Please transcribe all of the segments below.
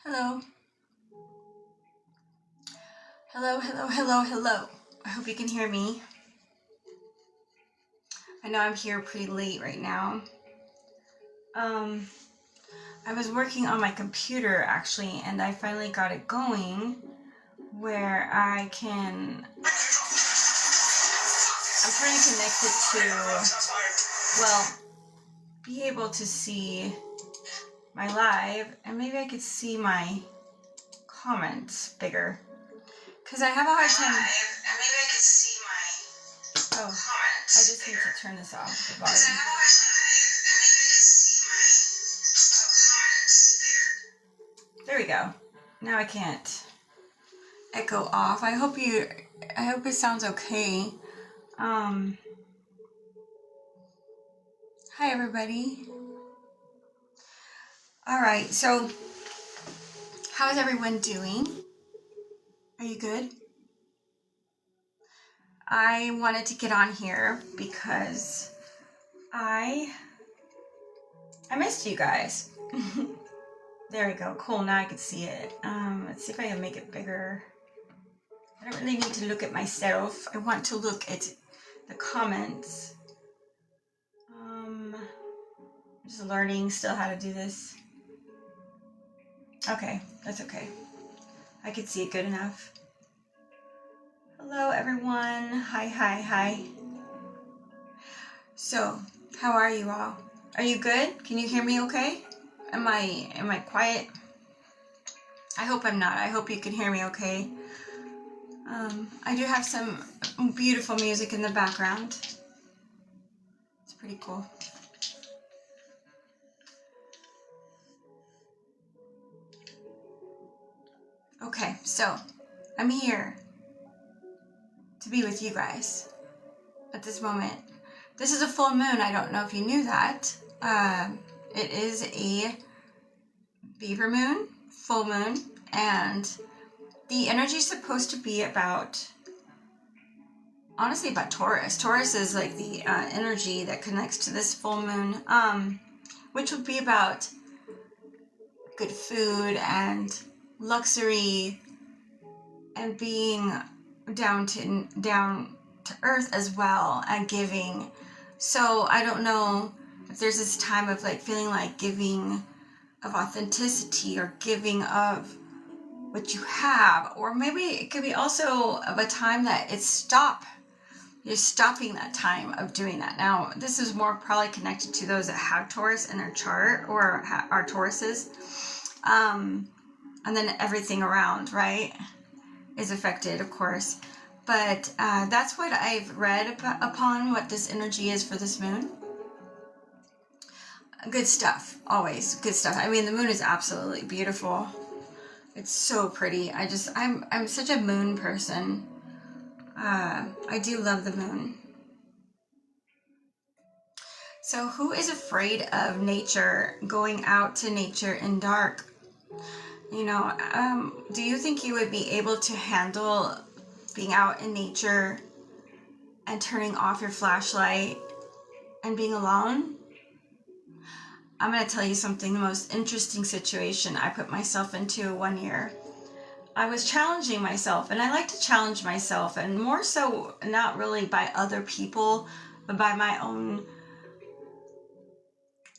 Hello. Hello, hello, hello, hello. I hope you can hear me. I know I'm here pretty late right now. I was working on my computer actually, and I finally got it going where I'm trying to connect it to, be able to see my live, and maybe I could see my comments bigger. Because I have a hard time. Oh, I just need to turn this off, the volume. There we go. Now I can't echo off. I hope it sounds okay. Hi everybody. All right, so how's everyone doing? Are you good? I wanted to get on here because I missed you guys. There we go. Cool. Now I can see it. Let's see if I can make it bigger. I don't really need to look at myself. I want to look at the comments. I'm just learning still how to do this. Okay, that's okay. I can see it good enough. Hello, everyone. Hi, hi, hi. So, how are you all? Are you good? Can you hear me okay? Am I quiet? I hope I'm not. I hope you can hear me okay. I do have some beautiful music in the background. It's pretty cool. Okay, so I'm here to be with you guys at this moment. This is a full moon. I don't know if you knew that. It is a beaver moon, full moon, and the energy is supposed to be about, honestly, about Taurus. Taurus is like the energy that connects to this full moon, which would be about good food and luxury and being down to earth as well, and giving. So I don't know if there's this time of like feeling like giving of authenticity or giving of what you have, or maybe it could be also of a time that you're stopping that time of doing that. Now this is more probably connected to those that have Taurus in their chart or are Tauruses, and then everything around, right, is affected, of course. But that's what I've read upon what this energy is for this moon. Good stuff, always good stuff. I mean, the moon is absolutely beautiful. It's so pretty. I'm such a moon person. I do love the moon. So who is afraid of nature, going out to nature in dark? You know, do you think you would be able to handle being out in nature and turning off your flashlight and being alone? I'm going to tell you something, the most interesting situation I put myself into one year. I was challenging myself, and I like to challenge myself, and more so not really by other people, but by my own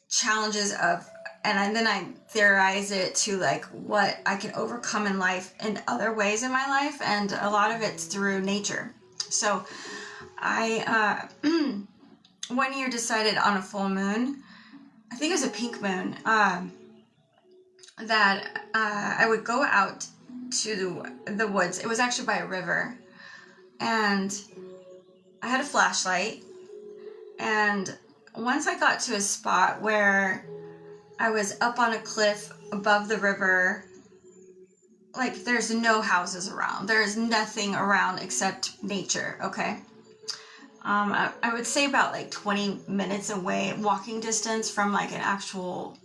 challenges of, and then I theorize it to like what I can overcome in life in other ways in my life, and a lot of it's through nature. So I one year decided on a full moon, I think it was a pink moon, that I would go out to the woods. It was actually by a river, and I had a flashlight, and once I got to a spot where I was up on a cliff above the river, like there's no houses around, there's nothing around except nature, okay? I would say about like 20 minutes away, walking distance from like an actual,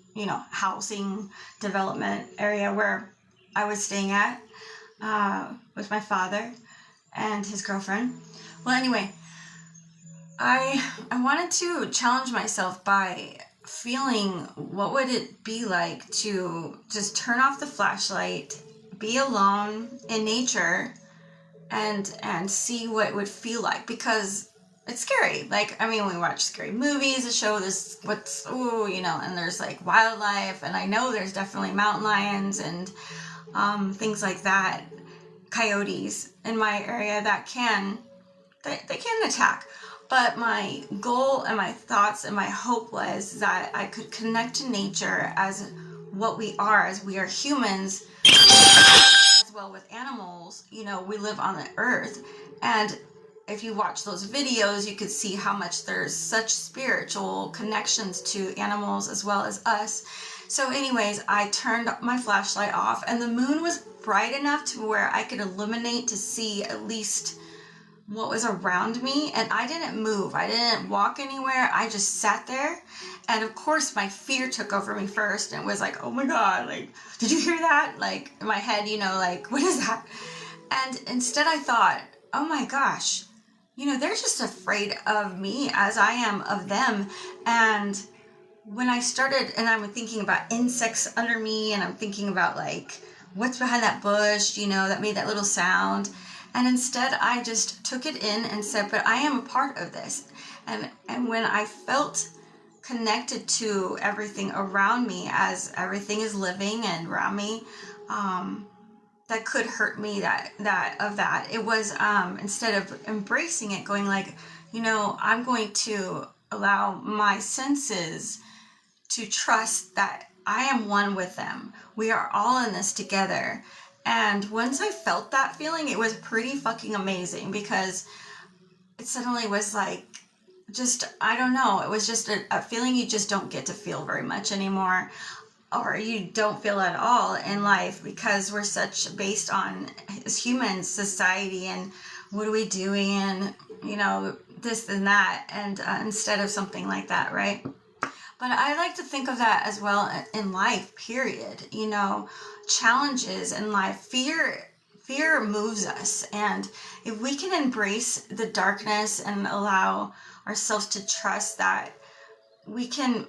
housing development area where I was staying at with my father and his girlfriend. Well, anyway, I wanted to challenge myself by feeling what would it be like to just turn off the flashlight, be alone in nature, and see what it would feel like, because it's scary. Like, I mean, we watch scary movies that show this, and there's like wildlife, and I know there's definitely mountain lions and things like that, coyotes in my area that they can attack. But my goal and my thoughts and my hope was that I could connect to nature as what we are, as we are humans, as well with animals. We live on the earth, and if you watch those videos, you could see how much there's such spiritual connections to animals as well as us. So anyways, I turned my flashlight off, and the moon was bright enough to where I could illuminate to see at least what was around me, and I didn't move. I didn't walk anywhere. I just sat there, and of course my fear took over me first, and it was like, oh my God, like, did you hear that? Like, in my head, like, what is that? And instead I thought, oh my gosh, they're just afraid of me as I am of them. And when I started, and I'm thinking about insects under me, and I'm thinking about like, what's behind that bush, that made that little sound. And instead I just took it in and said, but I am a part of this. And when I felt connected to everything around me, as everything is living and around me, that could hurt me, that it was, instead of embracing it, going like, I'm going to allow my senses to trust that I am one with them. We are all in this together. And once I felt that feeling, it was pretty fucking amazing, because it suddenly was like, just, I don't know, it was just a feeling you just don't get to feel very much anymore, or you don't feel at all in life, because we're such based on, as humans, society, and what are we doing, and this and that, and instead of something like that, right? But I like to think of that as well in life, period. Challenges in life, fear moves us, and if we can embrace the darkness and allow ourselves to trust that we can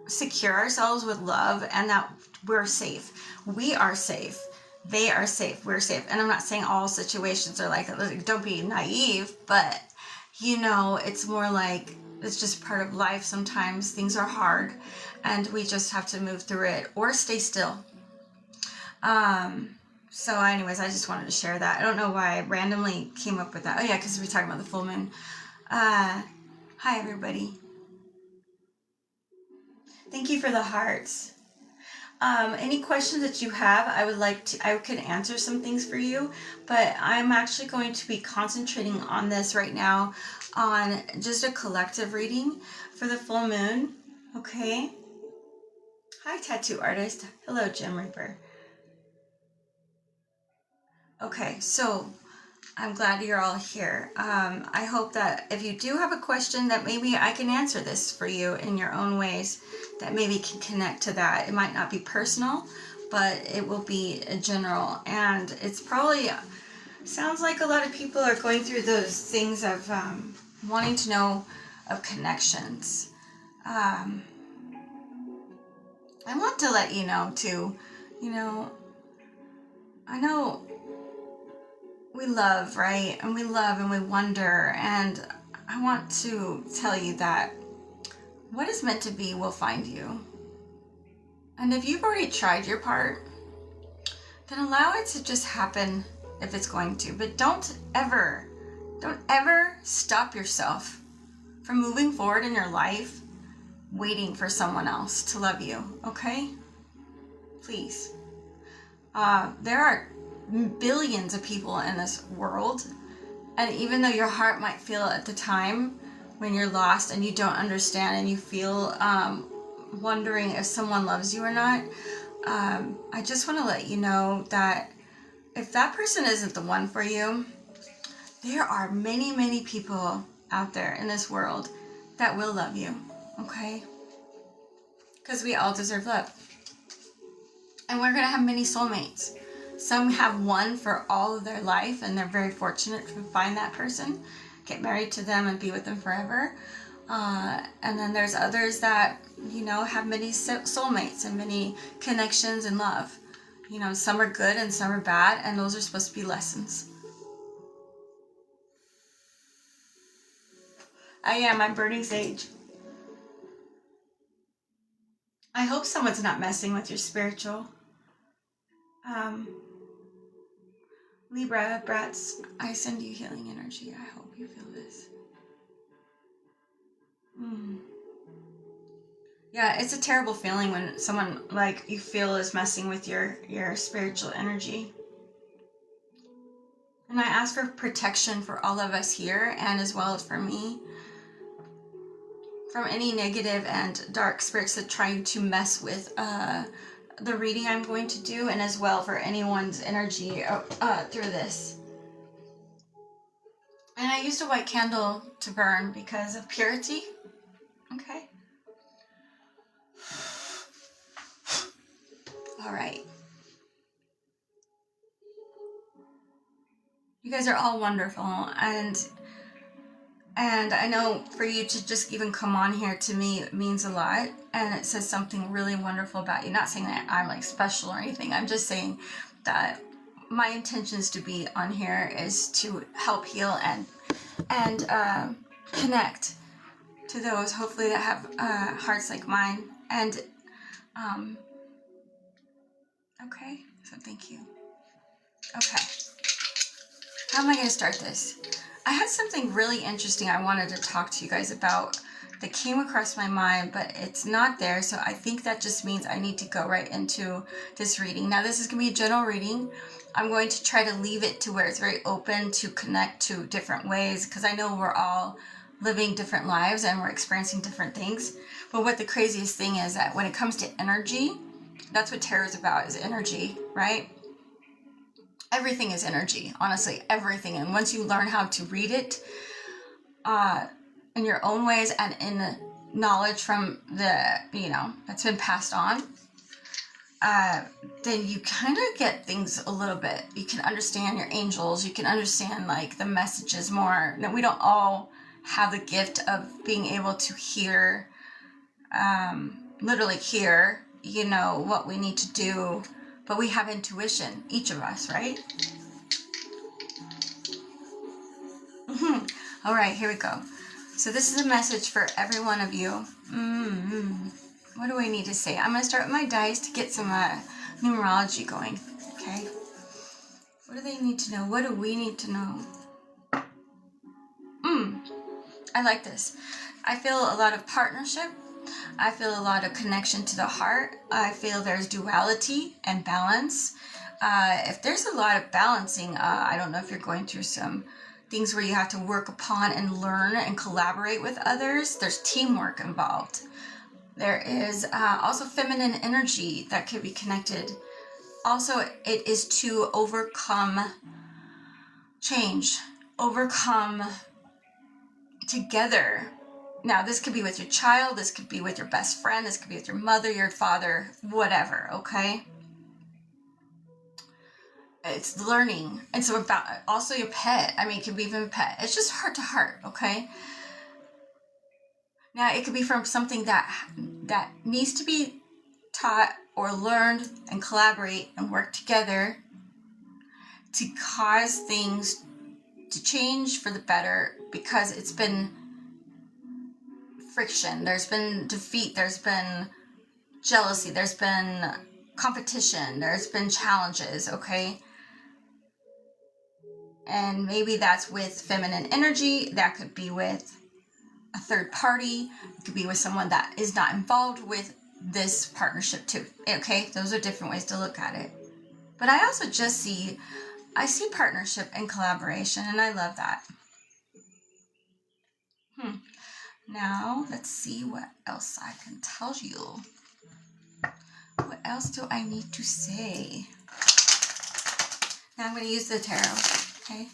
secure ourselves with love, and that we're safe. We are safe. They are safe. We're safe. And I'm not saying all situations are like that. Like, don't be naive, but it's more like, it's just part of life. Sometimes things are hard, and we just have to move through it or stay still. So anyways, I just wanted to share that. I don't know why I randomly came up with that. Oh yeah, because we're talking about the full moon. Hi everybody. Thank you for the hearts. Any questions that you have, I could answer some things for you, but I'm actually going to be concentrating on this right now, on just a collective reading for the full moon. Okay. Hi, tattoo artist. Hello, Gem Reaper. Okay, so I'm glad you're all here. I hope that if you do have a question, that maybe I can answer this for you in your own ways, that maybe can connect to that. It might not be personal, but it will be general. And it's probably, sounds like a lot of people are going through those things of wanting to know of connections. I want to let you know too, I know we love, right? And we love and we wonder. And I want to tell you that what is meant to be will find you. And if you've already tried your part, then allow it to just happen if it's going to. But don't ever stop yourself from moving forward in your life waiting for someone else to love you, okay? Please. There are billions of people in this world, and even though your heart might feel at the time when you're lost and you don't understand and you feel wondering if someone loves you or not, I just want to let you know that if that person isn't the one for you, there are many people out there in this world that will love you, okay? Because we all deserve love. And we're going to have many soulmates. Some have one for all of their life, and they're very fortunate to find that person, get married to them, and be with them forever. And then there's others that, you know, have many soulmates and many connections in love. You know, some are good and some are bad, and those are supposed to be lessons. I am. I'm burning sage. I hope someone's not messing with your spiritual. Libra brats, I send you healing energy. I hope you feel this. Yeah, it's a terrible feeling when someone like you feel is messing with your spiritual energy. And I ask for protection for all of us here, and as well as for me, from any negative and dark spirits that trying to mess with the reading I'm going to do, and as well for anyone's energy through this. And I used a white candle to burn because of purity. Okay. All right. You guys are all wonderful, and I know for you to just even come on here, to me, it means a lot, and it says something really wonderful about you. Not saying that I'm like special or anything. I'm just saying that my intentions to be on here is to help heal and connect to those, hopefully, that have hearts like mine. And okay, so thank you. Okay, how am I going to start this? I had something really interesting I wanted to talk to you guys about that came across my mind, but it's not there, so I think that just means I need to go right into this reading. Now, this is going to be a general reading. I'm going to try to leave it to where it's very open to connect to different ways, because I know we're all living different lives and we're experiencing different things. But what the craziest thing is that when it comes to energy, that's what tarot is about, is energy, right? Everything is energy, honestly, everything. And once you learn how to read it in your own ways and in knowledge from the, you know, that's been passed on, then you kind of get things a little bit. You can understand your angels. You can understand like the messages more. Now, we don't all have the gift of being able to hear, literally hear, you know, what we need to do. But we have intuition, each of us, right? All right, here we go. So this is a message for every one of you. What do I need to say? I'm going to start with my dice to get some numerology going, okay? What do they need to know? What do we need to know? I like this. I feel a lot of partnership. I feel a lot of connection to the heart. I feel there's duality and balance. If there's a lot of balancing, I don't know if you're going through some things where you have to work upon and learn and collaborate with others. There's teamwork involved. There is also feminine energy that could be connected. Also, it is to overcome change, overcome together. Now, this could be with your child, this could be with your best friend, this could be with your mother, your father, whatever, okay? It's learning. And so about also your pet. I mean, it could be even a pet. It's just heart to heart, okay? Now, it could be from something that needs to be taught or learned and collaborate and work together to cause things to change for the better, because it's been friction, there's been defeat, there's been jealousy, there's been competition, there's been challenges, okay? And maybe that's with feminine energy, that could be with a third party, it could be with someone that is not involved with this partnership too, okay? Those are different ways to look at it. But I also just see partnership and collaboration, and I love that. Now, let's see what else I can tell you. What else do I need to say? Now I'm going to use the tarot, okay?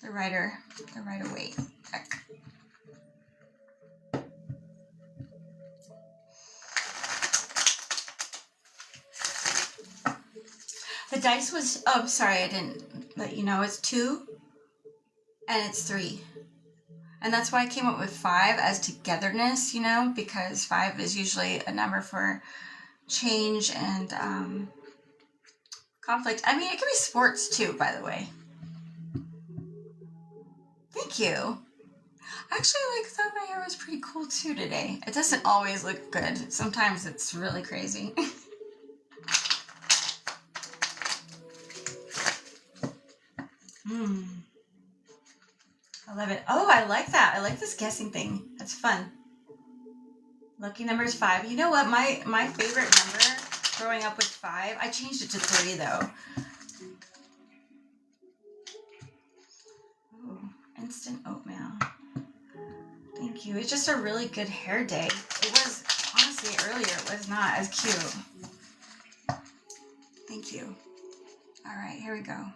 The Rider-Waite deck. The dice was, oh, sorry, I didn't let you know. It's 2 and it's 3. And that's why I came up with 5 as togetherness, you know, because 5 is usually a number for change and conflict. I mean, it could be sports too, by the way. Thank you. Actually, like, thought my hair was pretty cool too today. It doesn't always look good. Sometimes it's really crazy. I love it. Oh, I like that. I like this guessing thing. That's fun. Lucky number is 5. You know what? My favorite number growing up was 5. I changed it to 3 though. Ooh, instant oatmeal. Thank you. It's just a really good hair day. It was, honestly, earlier it was not as cute. Thank you. All right, here we go.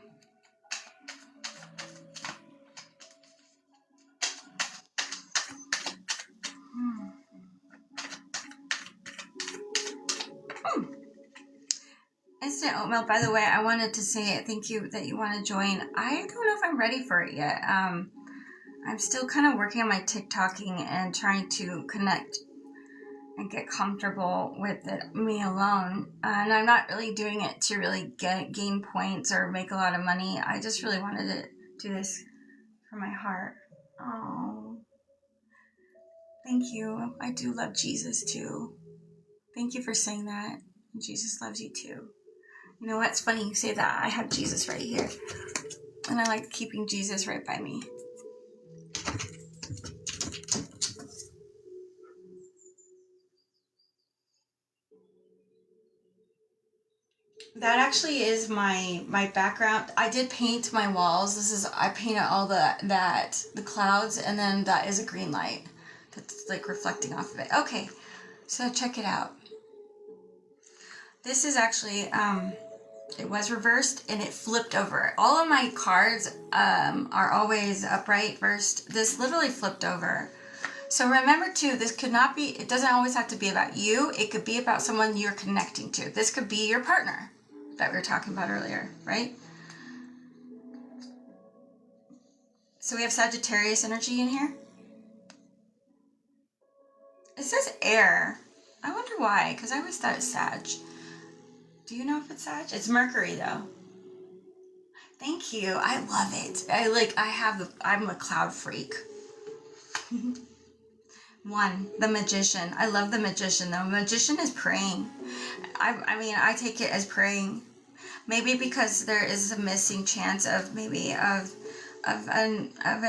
Instant oatmeal, by the way, I wanted to say thank you that you want to join. I don't know if I'm ready for it yet. I'm still kind of working on my TikToking and trying to connect and get comfortable with it, me alone. And I'm not really doing it to really gain points or make a lot of money. I just really wanted to do this for my heart. Oh, thank you. I do love Jesus too. Thank you for saying that. Jesus loves you too. You know what? It's funny you say that. I have Jesus right here. And I like keeping Jesus right by me. That actually is my background. I did paint my walls. I painted all the clouds, and then that is a green light that's like reflecting off of it. Okay, so check it out. This is actually it was reversed and it flipped over. All of my cards are always upright first. This literally flipped over. So remember too, this could not be, it doesn't always have to be about you. It could be about someone you're connecting to. This could be your partner that we were talking about earlier, right? So we have Sagittarius energy in here. It says air. I wonder why, because I always thought it's Sag. Do you know if it's Sag? It's Mercury though. Thank you. I love it. I'm a cloud freak. 1, the Magician. I love the Magician though. Magician is praying. I mean, I take it as praying. Maybe because there is a missing chance of a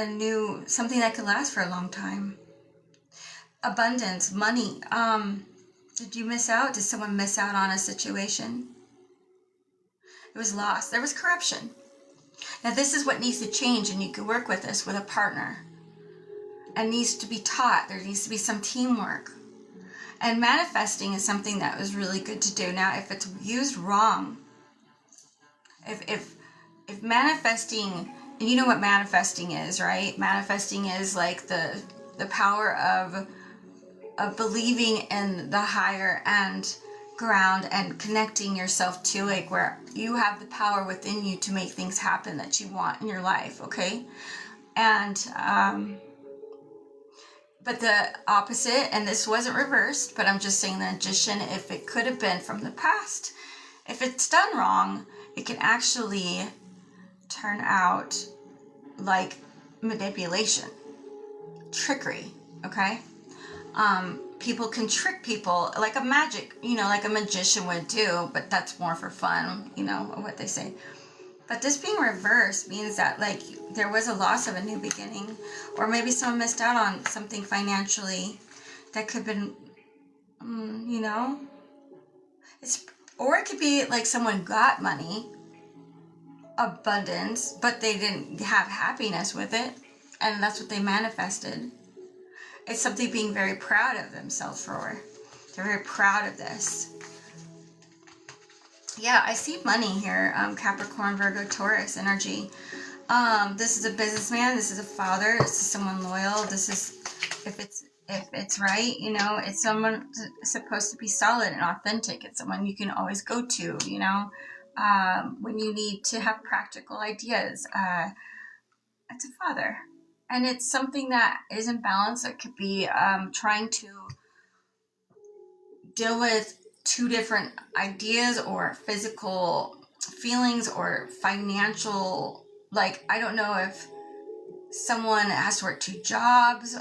new, something that could last for a long time. Abundance, money. Did you miss out? Did someone miss out on a situation? It was lost. There was corruption. Now this is what needs to change, and you can work with this with a partner. And needs to be taught. There needs to be some teamwork. And manifesting is something that was really good to do. Now, if it's used wrong, if manifesting, and you know what manifesting is, right? Manifesting is like the power of believing in the higher and ground and connecting yourself to it, where you have the power within you to make things happen that you want in your life, okay? And but the opposite, and this wasn't reversed, but I'm just saying the Magician, if it could have been from the past, if it's done wrong, it can actually turn out like manipulation, trickery, okay? People can trick people like a magic, like a magician would do, but that's more for fun, what they say. But this being reversed means that like there was a loss of a new beginning, or maybe someone missed out on something financially that could have been, or it could be like someone got money, abundance, but they didn't have happiness with it, and that's what they manifested. It's something being very proud of themselves for. They're very proud of this. Yeah, I see money here. Capricorn, Virgo, Taurus energy. This is a businessman. This is a father. This is someone loyal. This is, if it's right, it's someone supposed to be solid and authentic. It's someone you can always go to, when you need to have practical ideas. It's a father. And it's something that isn't balanced. It could be trying to deal with two different ideas or physical feelings or financial, like, I don't know if someone has to work two jobs.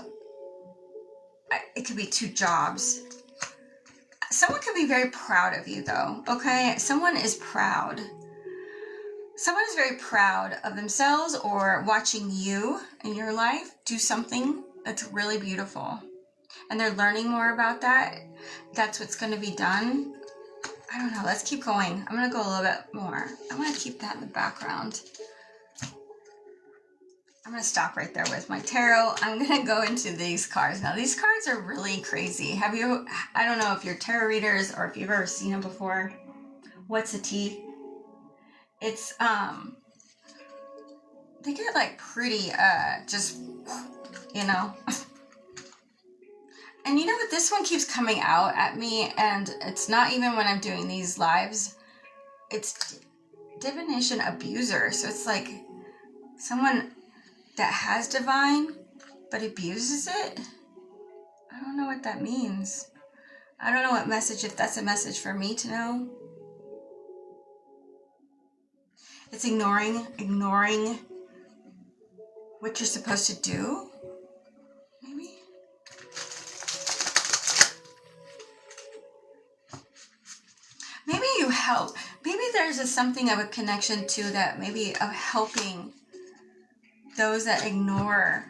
It could be two jobs. Someone could be very proud of you, though, okay? Someone is proud. Someone is very proud of themselves or watching you in your life do something that's really beautiful. And they're learning more about that. That's what's going to be done. I don't know. Let's keep going. I'm going to go a little bit more. I'm going to keep that in the background. I'm going to stop right there with my tarot. I'm going to go into these cards. Now, these cards are really crazy. I don't know if you're tarot readers or if you've ever seen them before. What's a T? It's, they get like pretty, just, you know. And you know what? This one keeps coming out at me, and it's not even when I'm doing these lives. It's divination abuser. So it's like someone that has divine but abuses it. I don't know what that means. I don't know what message, if that's a message for me to know. It's ignoring what you're supposed to do. Maybe. Maybe you help. Maybe there's something of a connection to that, maybe of helping those that ignore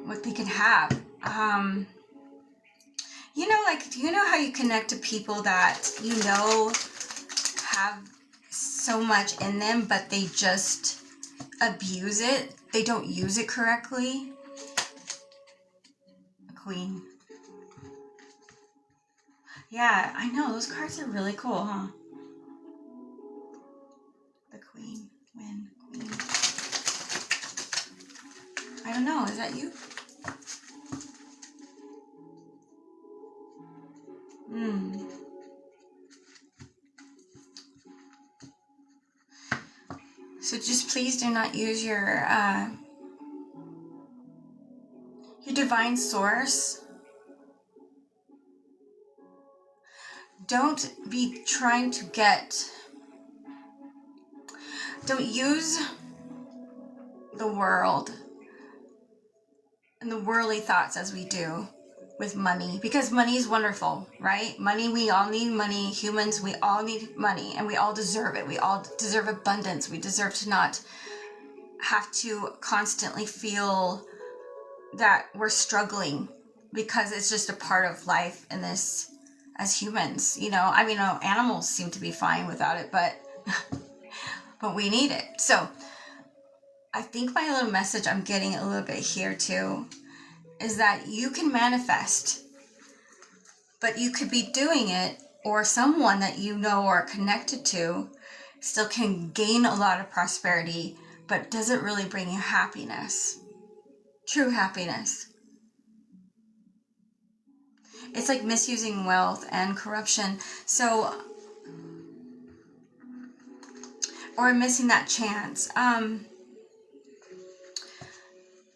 what they can have. You know, like, do you know how you connect to people that you know have so much in them, but they just abuse it? They don't use it correctly. A Queen. Yeah, I know. Those cards are really cool, huh? The Queen. Queen. I don't know. Is that you? So just please do not use your divine source. Don't be trying to don't use the world and the worldly thoughts as we do with money, because money is wonderful, right? Money, we all need money. Humans, we all need money, and we all deserve it. We all deserve abundance. We deserve to not have to constantly feel that we're struggling, because it's just a part of life in this as humans. You know, I mean, animals seem to be fine without it, but but we need it. So I think my little message I'm getting a little bit here too is that you can manifest, but you could be doing it, or someone that you know or are connected to still can gain a lot of prosperity, but doesn't really bring you happiness, true happiness. It's like misusing wealth and corruption. So, or missing that chance.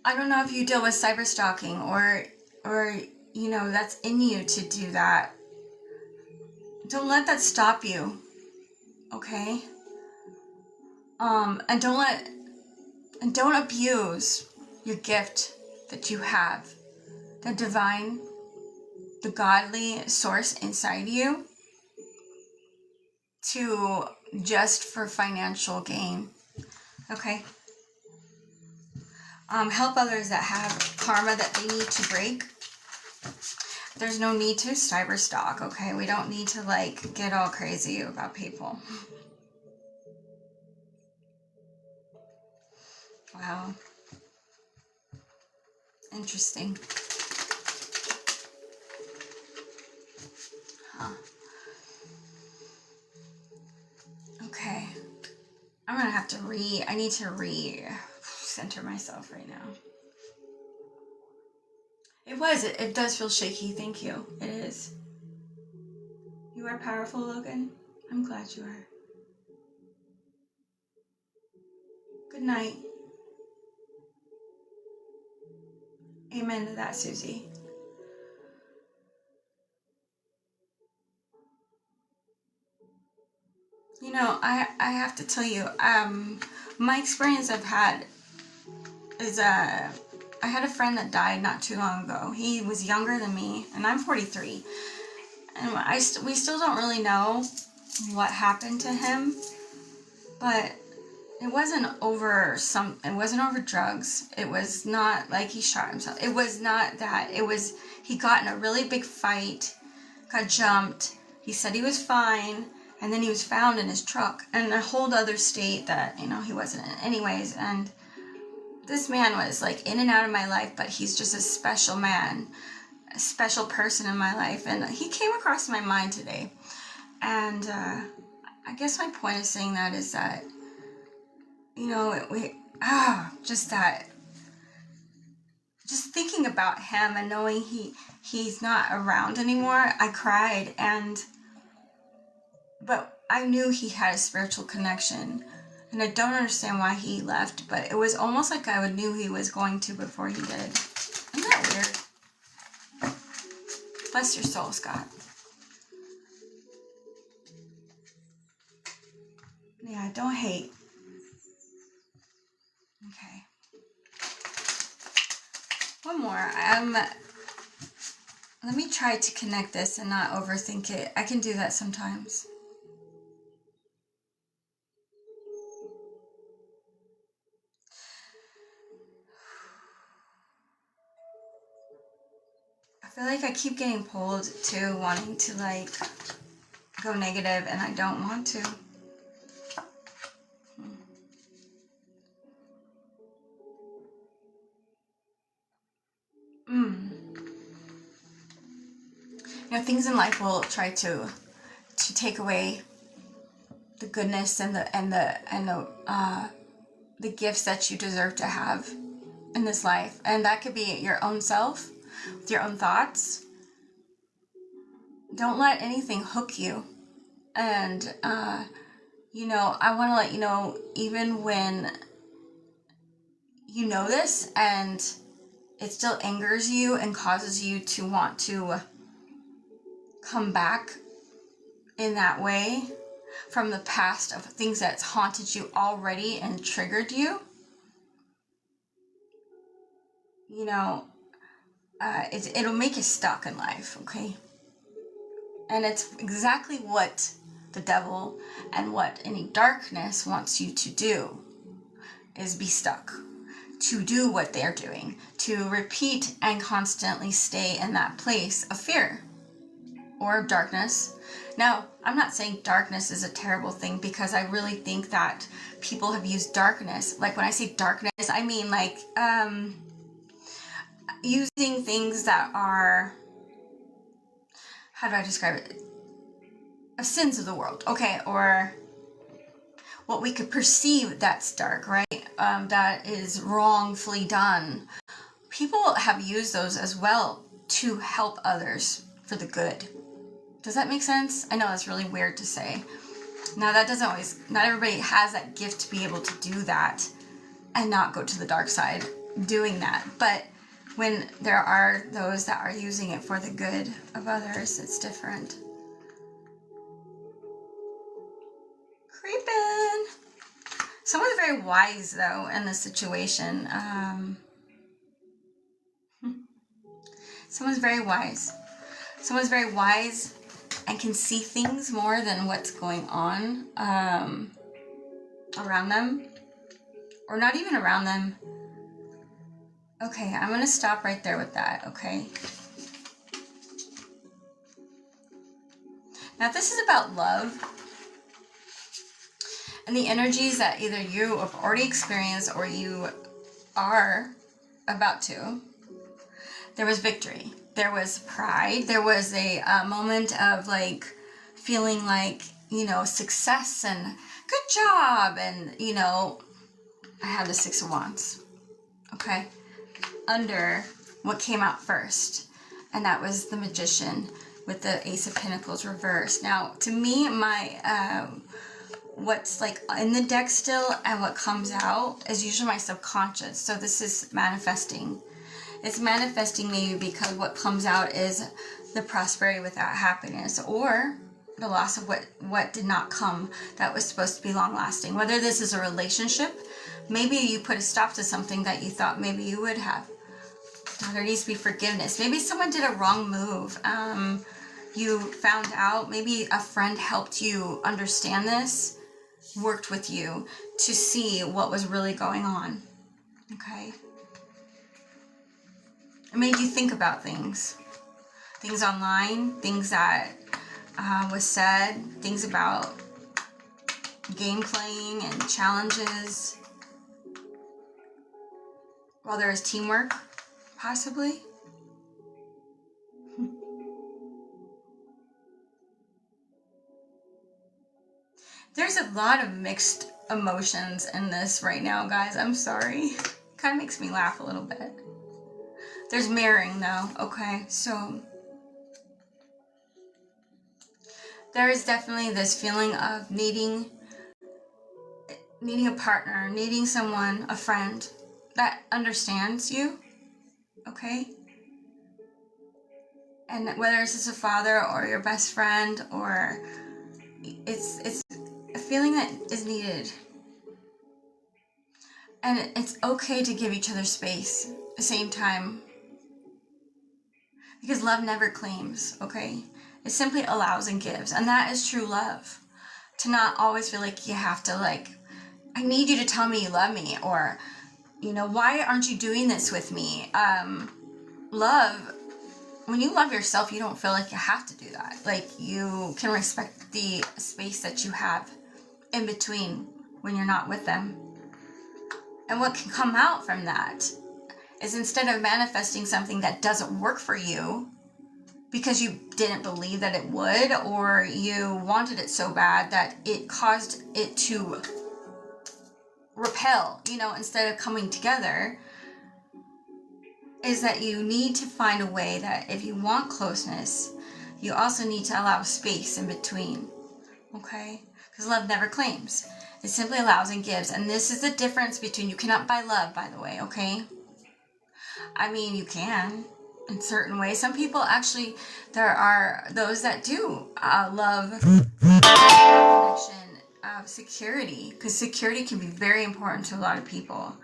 I don't know if you deal with cyber stalking or you know, that's in you to do that. Don't let that stop you, okay? And don't abuse your gift that you have, the divine, the godly source inside you, to just for financial gain, okay? Help others that have karma that they need to break. There's no need to cyber stalk, okay? We don't need to like get all crazy about people. Wow. Interesting. Huh. Okay. I'm gonna have to I need to center myself right now. It does feel shaky. Thank you. It is. You are powerful, Logan. I'm glad you are. Good night. Amen to that, Susie. You know, I have to tell you, my experience I've had is, I had a friend that died not too long ago. He was younger than me, and I'm 43. And we still don't really know what happened to him, but it wasn't over drugs. It was not like he shot himself. It was not that. It was, he got in a really big fight, got jumped. He said he was fine, and then he was found in his truck in a whole other state that, you know, he wasn't in anyways. And this man was like in and out of my life, but he's just a special man, a special person in my life. And he came across my mind today. And I guess my point of saying that is that, you know, just thinking about him and knowing he's not around anymore, I cried. But I knew he had a spiritual connection, and I don't understand why he left, but it was almost like I knew he was going to before he did. Isn't that weird? Bless your soul, Scott. Yeah, don't hate. Okay. One more. Let me try to connect this and not overthink it. I can do that sometimes. I feel like I keep getting pulled to wanting to like go negative, and I don't want to. You know, things in life will try to take away the goodness and the gifts that you deserve to have in this life, and that could be your own self, with your own thoughts. Don't let anything hook you. And you know, I want to let you know, even when you know this and it still angers you and causes you to want to come back in that way from the past of things that's haunted you already and triggered you, you know, it'll make you stuck in life, okay? And it's exactly what the devil and what any darkness wants you to do, is be stuck, to do what they're doing, to repeat and constantly stay in that place of fear or darkness. Now, I'm not saying darkness is a terrible thing, because I really think that people have used darkness. Like when I say darkness, I mean like using things that are, how do I describe it? Sins of the world, okay, or what we could perceive that's dark, right? That is wrongfully done. People have used those as well to help others for the good. Does that make sense? I know that's really weird to say. Now that doesn't always, not everybody has that gift to be able to do that and not go to the dark side doing that. But when there are those that are using it for the good of others, it's different. Creeping. Someone's very wise though in this situation. Someone's very wise. Someone's very wise and can see things more than what's going on around them, or not even around them. Okay, I'm gonna stop right there with that, okay? Now, this is about love and the energies that either you have already experienced or you are about to. There was victory. There was pride. There was a moment of like feeling like, you know, success and good job. And, you know, I had the Six of Wands, okay, under what came out first. And that was the Magician with the Ace of Pentacles reversed. Now, to me, my, what's like in the deck still and what comes out is usually my subconscious. So this is manifesting. It's manifesting maybe because what comes out is the prosperity without happiness, or the loss of what did not come that was supposed to be long lasting. Whether this is a relationship, maybe you put a stop to something that you thought maybe you would have. There needs to be forgiveness. Maybe someone did a wrong move. You found out, maybe a friend helped you understand this, worked with you to see what was really going on. Okay? It made you think about things online, things that was said, things about game playing and challenges. While there is teamwork, possibly. There's a lot of mixed emotions in this right now, guys. I'm sorry. Kind of makes me laugh a little bit. There's mirroring though, okay? So there is definitely this feeling of needing a partner, needing someone, a friend that understands you, okay? And whether it's just a father or your best friend, or it's a feeling that is needed. And it's okay to give each other space at the same time. Because love never claims, okay? It simply allows and gives. And that is true love. To not always feel like you have to, like, I need you to tell me you love me, or, you know, why aren't you doing this with me? Love, when you love yourself, you don't feel like you have to do that. Like, you can respect the space that you have in between when you're not with them. And what can come out from that is, instead of manifesting something that doesn't work for you because you didn't believe that it would, or you wanted it so bad that it caused it to repel, you know, instead of coming together, is that you need to find a way that if you want closeness, you also need to allow space in between, okay? Because love never claims. It simply allows and gives. And this is the difference between, you cannot buy love, by the way, okay? I mean, you can in certain ways. Some people actually, there are those that do love connection of security, because security can be very important to a lot of people.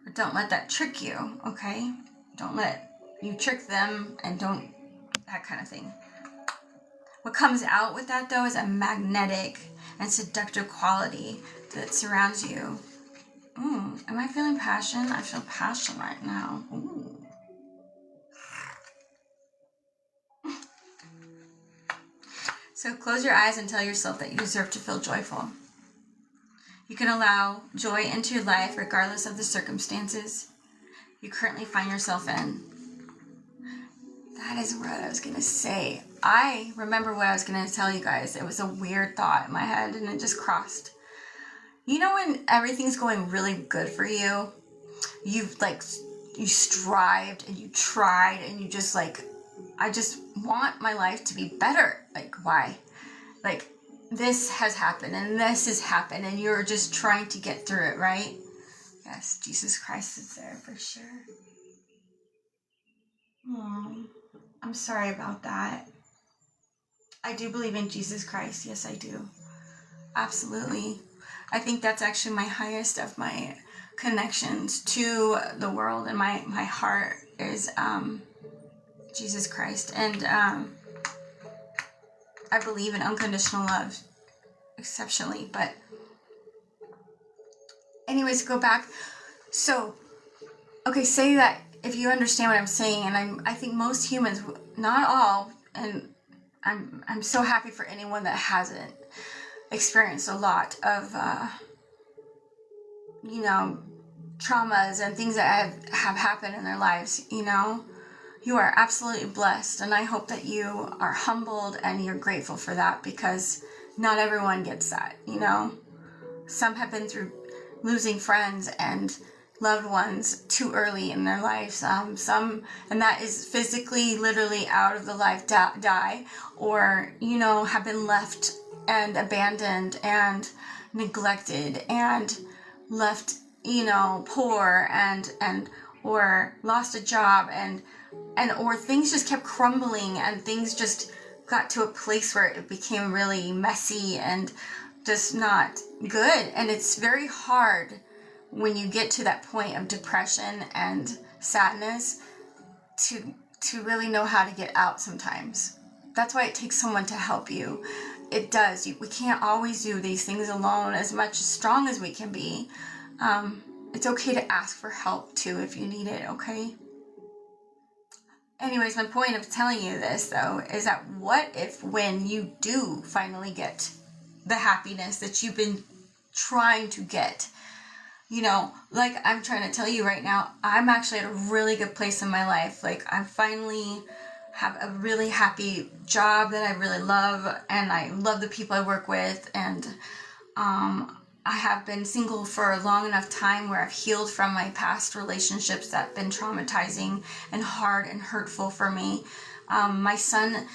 But don't let that trick you, okay? Don't let you trick them, and don't, that kind of thing. What comes out with that, though, is a magnetic and seductive quality that surrounds you. Am I feeling passion? I feel passion right now. Ooh. So close your eyes and tell yourself that you deserve to feel joyful. You can allow joy into your life regardless of the circumstances you currently find yourself in. That is what I was going to say. I remember what I was going to tell you guys. It was a weird thought in my head, and it just crossed. You know when everything's going really good for you, you strived and you tried and you just like, I just want my life to be better. Like, why? Like, this has happened and this has happened, and you're just trying to get through it, right? Yes, Jesus Christ is there for sure. I'm sorry about that. I do believe in Jesus Christ. Yes, I do. Absolutely. I think that's actually my highest of my connections to the world, and my heart is Jesus Christ. And I believe in unconditional love exceptionally. But anyways, go back. So, okay, say that if you understand what I'm saying, and I think most humans, not all, and I'm so happy for anyone that hasn't experienced a lot of traumas and things that have happened in their lives. You are absolutely blessed, and I hope that you are humbled and you're grateful for that, because not everyone gets that. Some have been through losing friends and loved ones too early in their lives. Some, and that is physically, literally out of the life, die, or have been left and abandoned and neglected and left poor and or lost a job, and or things just kept crumbling, and things just got to a place where it became really messy and just not good. And it's very hard when you get to that point of depression and sadness to really know how to get out sometimes. That's why it takes someone to help you. It does. We can't always do these things alone, as much as strong as we can be. It's okay to ask for help too if you need it, okay? Anyways, my point of telling you this, though, is that what if when you do finally get the happiness that you've been trying to get, you know, like I'm trying to tell you right now, I'm actually at a really good place in my life. Like, I finally have a really happy job that I really love, and I love the people I work with, and I have been single for a long enough time where I've healed from my past relationships that have been traumatizing and hard and hurtful for me. My son,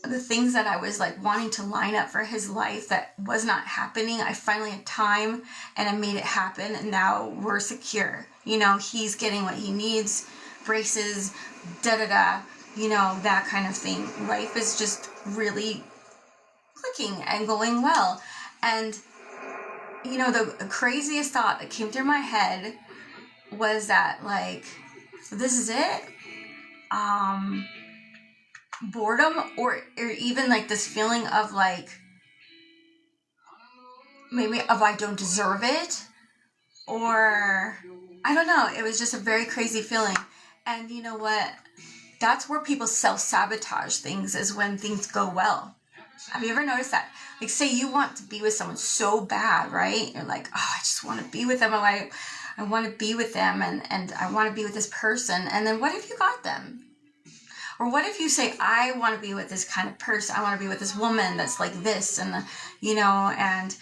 the things that I was like wanting to line up for his life that was not happening, I finally had time and I made it happen, and now we're secure. You know, he's getting what he needs, braces, da-da-da, you know, that kind of thing. Life is just really clicking and going well. And you know, the craziest thought that came through my head was that, like, this is it? Boredom, or even like this feeling of like, maybe of I don't deserve it, or I don't know. It was just a very crazy feeling. And you know what? That's where people self-sabotage things, is when things go well. Have you ever noticed that? Like, say you want to be with someone so bad, right? You're like, oh, I just want to be with them. I want to be with them, and I want to be with this person. And then what if you got them? Or what if you say, I want to be with this kind of person. I want to be with this woman that's like this, and, you know, and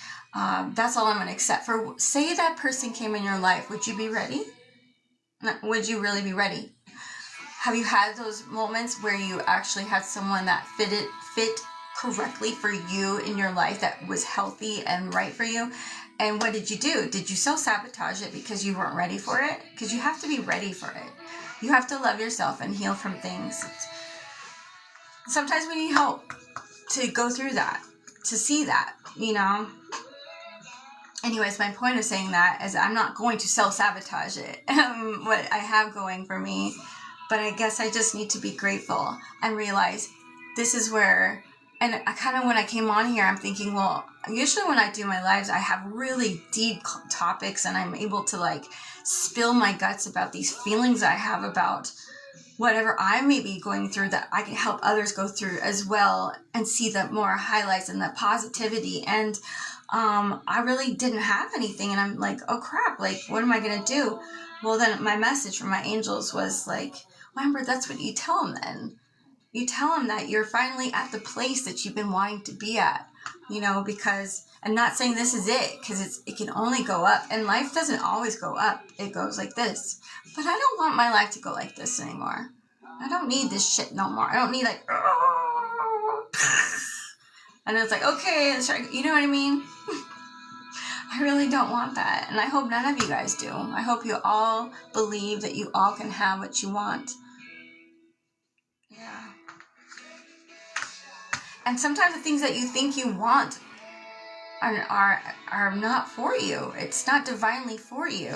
that's all I'm going to accept. For, say that person came in your life, would you be ready? Would you really be ready? Have you had those moments where you actually had someone that fit correctly for you in your life, that was healthy and right for you? And what did you do? Did you self-sabotage it because you weren't ready for it? Because you have to be ready for it. You have to love yourself and heal from things. Sometimes we need help to go through that, to see that, you know. Anyways, my point of saying that is I'm not going to self-sabotage it, what I have going for me. But I guess I just need to be grateful and realize this is where, and I kind of, when I came on here, I'm thinking, well, usually when I do my lives, I have really deep topics, and I'm able to like spill my guts about these feelings I have about whatever I may be going through, that I can help others go through as well, and see the more highlights and the positivity. And I really didn't have anything, and I'm like, oh crap, like, what am I going to do? Well, then my message from my angels was like, well, Amber, that's what you tell them then. You tell them that you're finally at the place that you've been wanting to be at, you know, because, I'm not saying this is it, because it can only go up, and life doesn't always go up. It goes like this. But I don't want my life to go like this anymore. I don't need this shit no more. I don't need like, and it's like, okay, let's try, you know what I mean? I really don't want that, and I hope none of you guys do. I hope you all believe that you all can have what you want. Yeah. And sometimes the things that you think you want are not for you. It's not divinely for you.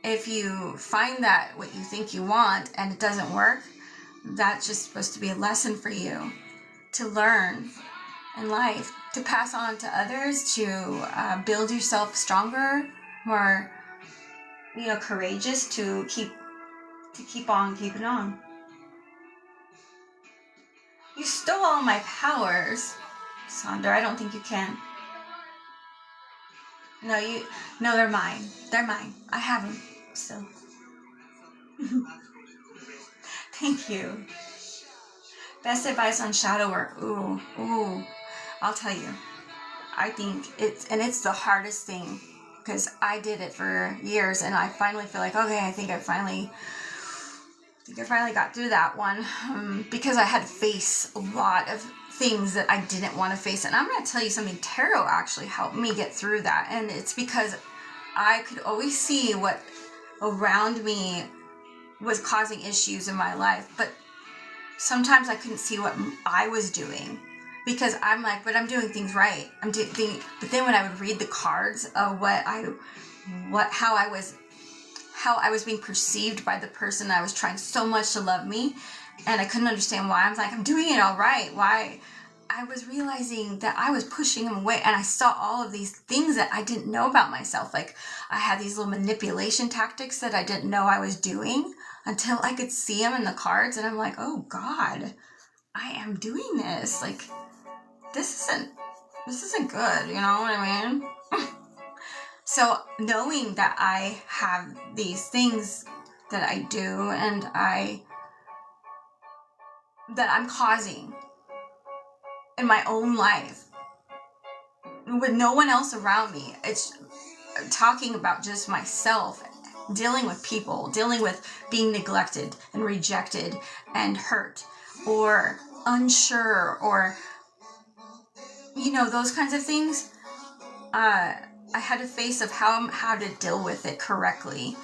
If you find that what you think you want and it doesn't work, that's just supposed to be a lesson for you to learn in life, to pass on to others, to build yourself stronger, more, you know, courageous, to keep on keeping on. You stole all my powers, Sandra. I don't think you can. No, they're mine. They're mine. I have them still. Thank you. Best advice on shadow work. Ooh. I'll tell you. I think it's the hardest thing, because I did it for years, and I finally feel like, okay, I think I finally got through that one, because I had to face a lot of things that I didn't want to face. And I'm going to tell you something, tarot actually helped me get through that, and it's because I could always see what around me was causing issues in my life, but sometimes I couldn't see what I was doing, because I'm like, but I'm doing things right. But then when I would read the cards of how I was being perceived by the person that was trying so much to love me, and I couldn't understand why. I'm like, I'm doing it all right. Why? I was realizing that I was pushing him away, and I saw all of these things that I didn't know about myself. Like, I had these little manipulation tactics that I didn't know I was doing until I could see them in the cards, and I'm like, oh God, I am doing this. Like, this isn't good, you know what I mean? So knowing that I have these things that I do and that I'm causing in my own life with no one else around me, it's talking about just myself, dealing with people, dealing with being neglected and rejected and hurt or unsure, or those kinds of things. I had a face of how to deal with it correctly.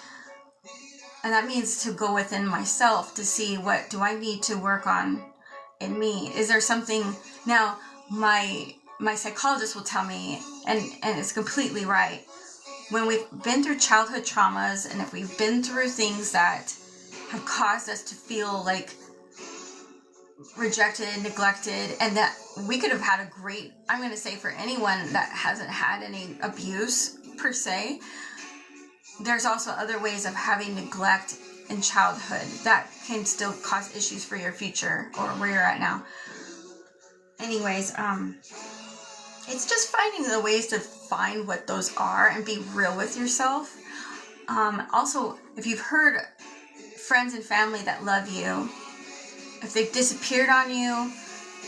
And that means to go within myself to see, what do I need to work on in me? Is there something? Now, my psychologist will tell me, and it's completely right, when we've been through childhood traumas, and if we've been through things that have caused us to feel like rejected, neglected, and that we could have had a great, I'm going to say, for anyone that hasn't had any abuse per se, there's also other ways of having neglect in childhood that can still cause issues for your future or where you're at now. Anyways, it's just finding the ways to find what those are and be real with yourself. Also, if you've heard friends and family that love you, if they've disappeared on you,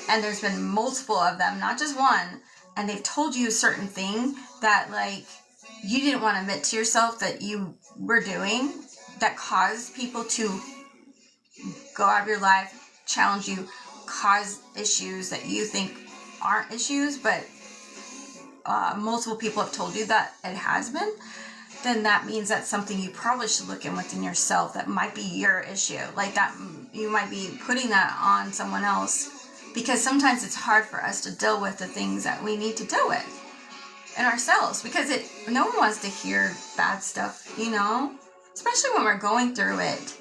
and there's been multiple of them, not just one, and they've told you a certain thing that, like, you didn't want to admit to yourself that you were doing, that caused people to go out of your life, challenge you, cause issues that you think aren't issues, but multiple people have told you that it has been, then that means that's something you probably should look in within yourself. That might be your issue. Like, that you might be putting that on someone else, because sometimes it's hard for us to deal with the things that we need to deal with in ourselves, because no one wants to hear bad stuff, especially when we're going through it.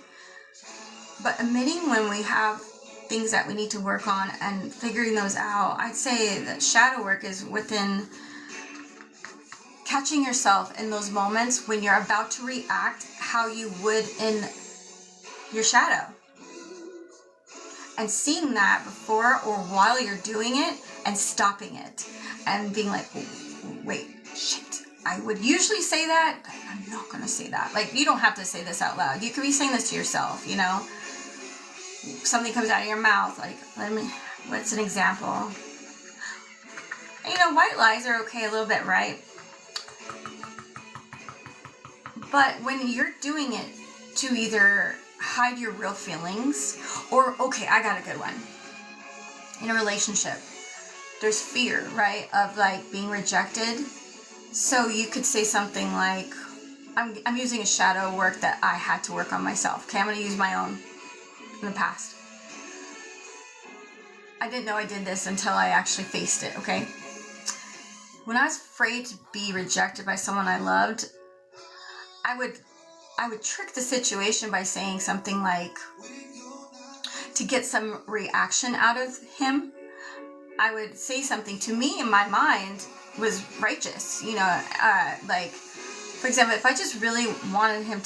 But admitting when we have things that we need to work on and figuring those out, I'd say that shadow work is within catching yourself in those moments when you're about to react how you would in your shadow, and seeing that before or while you're doing it and stopping it and being like, wait, shit, I would usually say that, but I'm not going to say that. Like, you don't have to say this out loud. You could be saying this to yourself, Something comes out of your mouth, like, what's an example? White lies are okay a little bit, right? But when you're doing it to either hide your real feelings, or, okay, I got a good one. In a relationship, there's fear, right, of, like, being rejected. So you could say something like, I'm using a shadow work that I had to work on myself. Okay, I'm going to use my own in the past. I didn't know I did this until I actually faced it, okay? When I was afraid to be rejected by someone I loved, I would trick the situation by saying something like, to get some reaction out of him, I would say something to me in my mind was righteous, like, for example, if I just really wanted him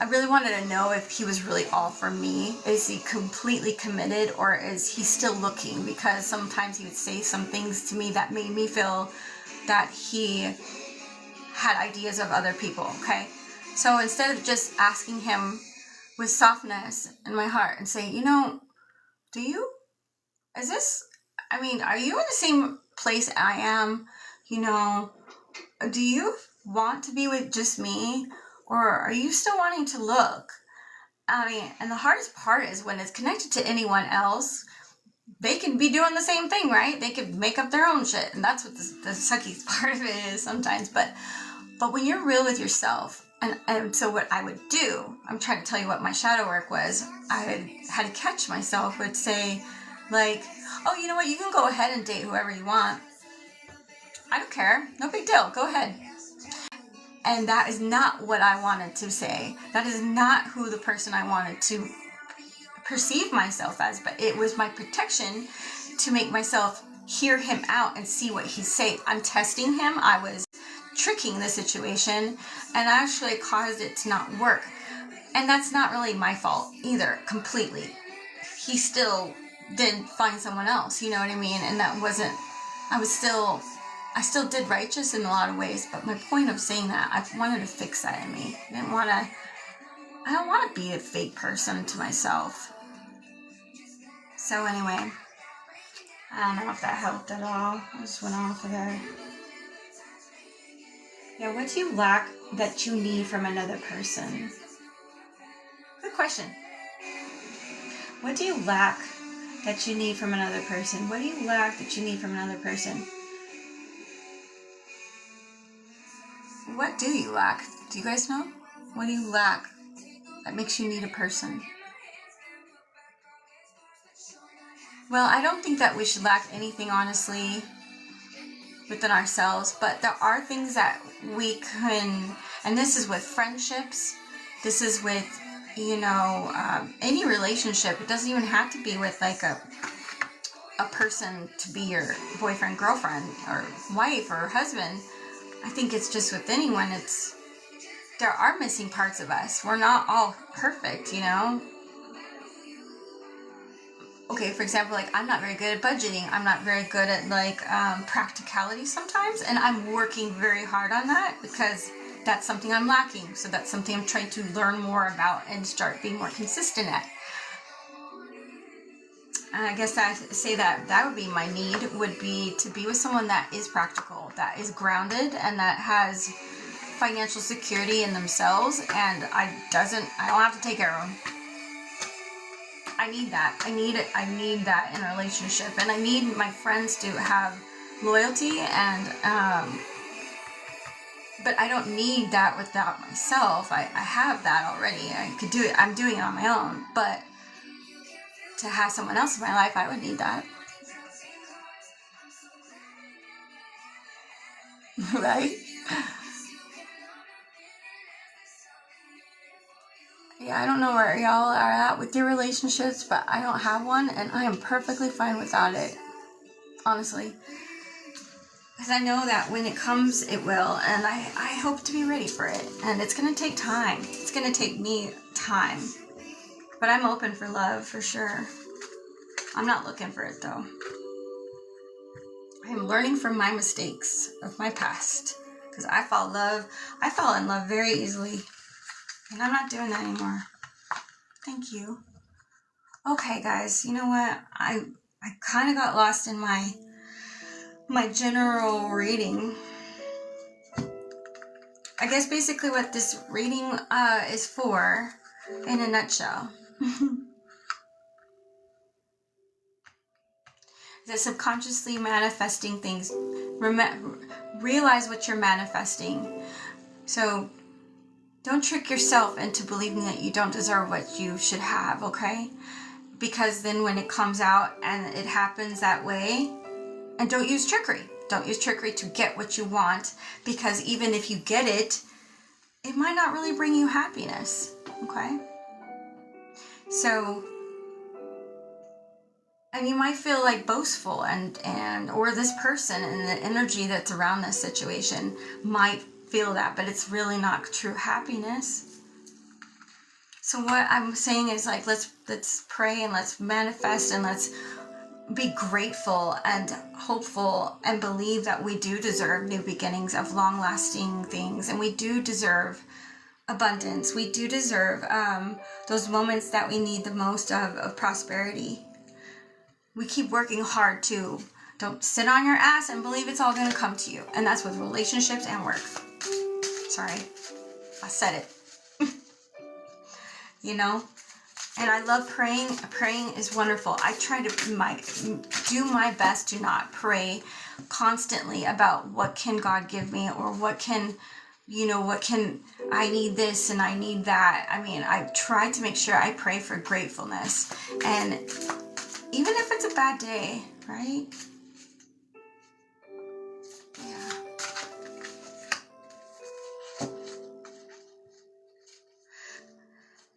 I really wanted to know if he was really all for me. Is he completely committed, or is he still looking? Because sometimes he would say some things to me that made me feel that he had ideas of other people, okay? So instead of just asking him with softness in my heart and say, are you in the same place I am? Do you want to be with just me? Or are you still wanting to look? And the hardest part is when it's connected to anyone else, they can be doing the same thing, right? They could make up their own shit. And that's what the sucky part of it is sometimes. But when you're real with yourself And so what I would do, I'm trying to tell you what my shadow work was. I had to catch myself, would say like, oh, you know what? You can go ahead and date whoever you want. I don't care. No big deal. Go ahead. And that is not what I wanted to say. That is not who the person I wanted to perceive myself as, but it was my protection to make myself hear him out and see what he's saying. I'm testing him. I was tricking the situation and actually caused it to not work. And that's not really my fault either, completely. He still did find someone else, you know what I mean? And that wasn't, I still did righteous in a lot of ways, but my point of saying that, I wanted to fix that in me. I don't want to be a fake person to myself. So anyway, I don't know if that helped at all. I just went off of there. Yeah, what do you lack that you need from another person? Good question. What do you lack that you need from another person? What do you lack that you need from another person? What do you lack? Do you guys know? What do you lack that makes you need a person? Well, I don't think that we should lack anything, honestly, within ourselves, but there are things that we can, and this is with friendships, this is with, any relationship. It doesn't even have to be with like a person to be your boyfriend, girlfriend, or wife, or husband. I think it's just with anyone, there are missing parts of us. We're not all perfect, Okay, for example, like I'm not very good at budgeting. I'm not very good at practicality sometimes, and I'm working very hard on that because that's something I'm lacking. So that's something I'm trying to learn more about and start being more consistent at. And I guess I say that would be my need, would be to be with someone that is practical, that is grounded, and that has financial security in themselves, and I don't have to take care of them. I need that. I need that in a relationship, and I need my friends to have loyalty, and but I don't need that without myself. I have that already. I could do it. I'm doing it on my own, but to have someone else in my life, I would need that. Right? Yeah, I don't know where y'all are at with your relationships, but I don't have one, and I am perfectly fine without it. Honestly. Because I know that when it comes, it will, and I hope to be ready for it. And it's going to take time. It's going to take me time. But I'm open for love, for sure. I'm not looking for it, though. I'm learning from my mistakes of my past. Because I fell in love very easily. And I'm not doing that anymore. Thank you. Okay, guys, you know what? I kind of got lost in my general reading. I guess basically what this reading is for, in a nutshell, that subconsciously manifesting things. Realize what you're manifesting. So don't trick yourself into believing that you don't deserve what you should have, okay? Because then when it comes out and it happens that way, and don't use trickery. Don't use trickery to get what you want, because even if you get it, it might not really bring you happiness, okay? So, and you might feel like boastful and or this person and the energy that's around this situation might feel that, but it's really not true happiness. So what I'm saying is like, let's pray and let's manifest and let's be grateful and hopeful and believe that we do deserve new beginnings of long-lasting things, and we do deserve abundance. We do deserve those moments that we need the most of prosperity. We keep working hard too. Don't sit on your ass and believe it's all going to come to you. And that's with relationships and work. Sorry, I said it. And I love praying. Praying is wonderful. I try to do my best to not pray constantly about what can God give me or what can you know, I need this and I need that. I mean, I try to make sure I pray for gratefulness. And even if it's a bad day, right? Yeah.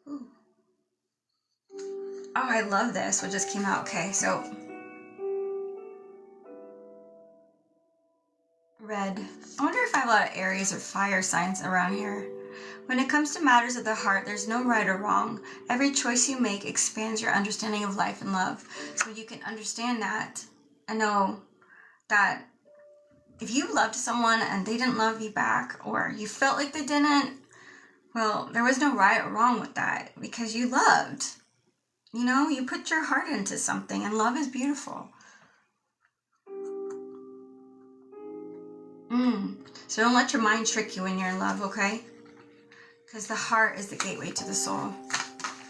Ooh. Oh, I love this. What just came out. Okay, so red. I wonder if I have a lot of Aries or fire signs around here. When it comes to matters of the heart, there's no right or wrong. Every choice you make expands your understanding of life and love. So you can understand that and know that if you loved someone and they didn't love you back, or you felt like they didn't, well, there was no right or wrong with that, because you loved. You know, you put your heart into something, and love is beautiful. So don't let your mind trick you when you're in love, okay? Because the heart is the gateway to the soul,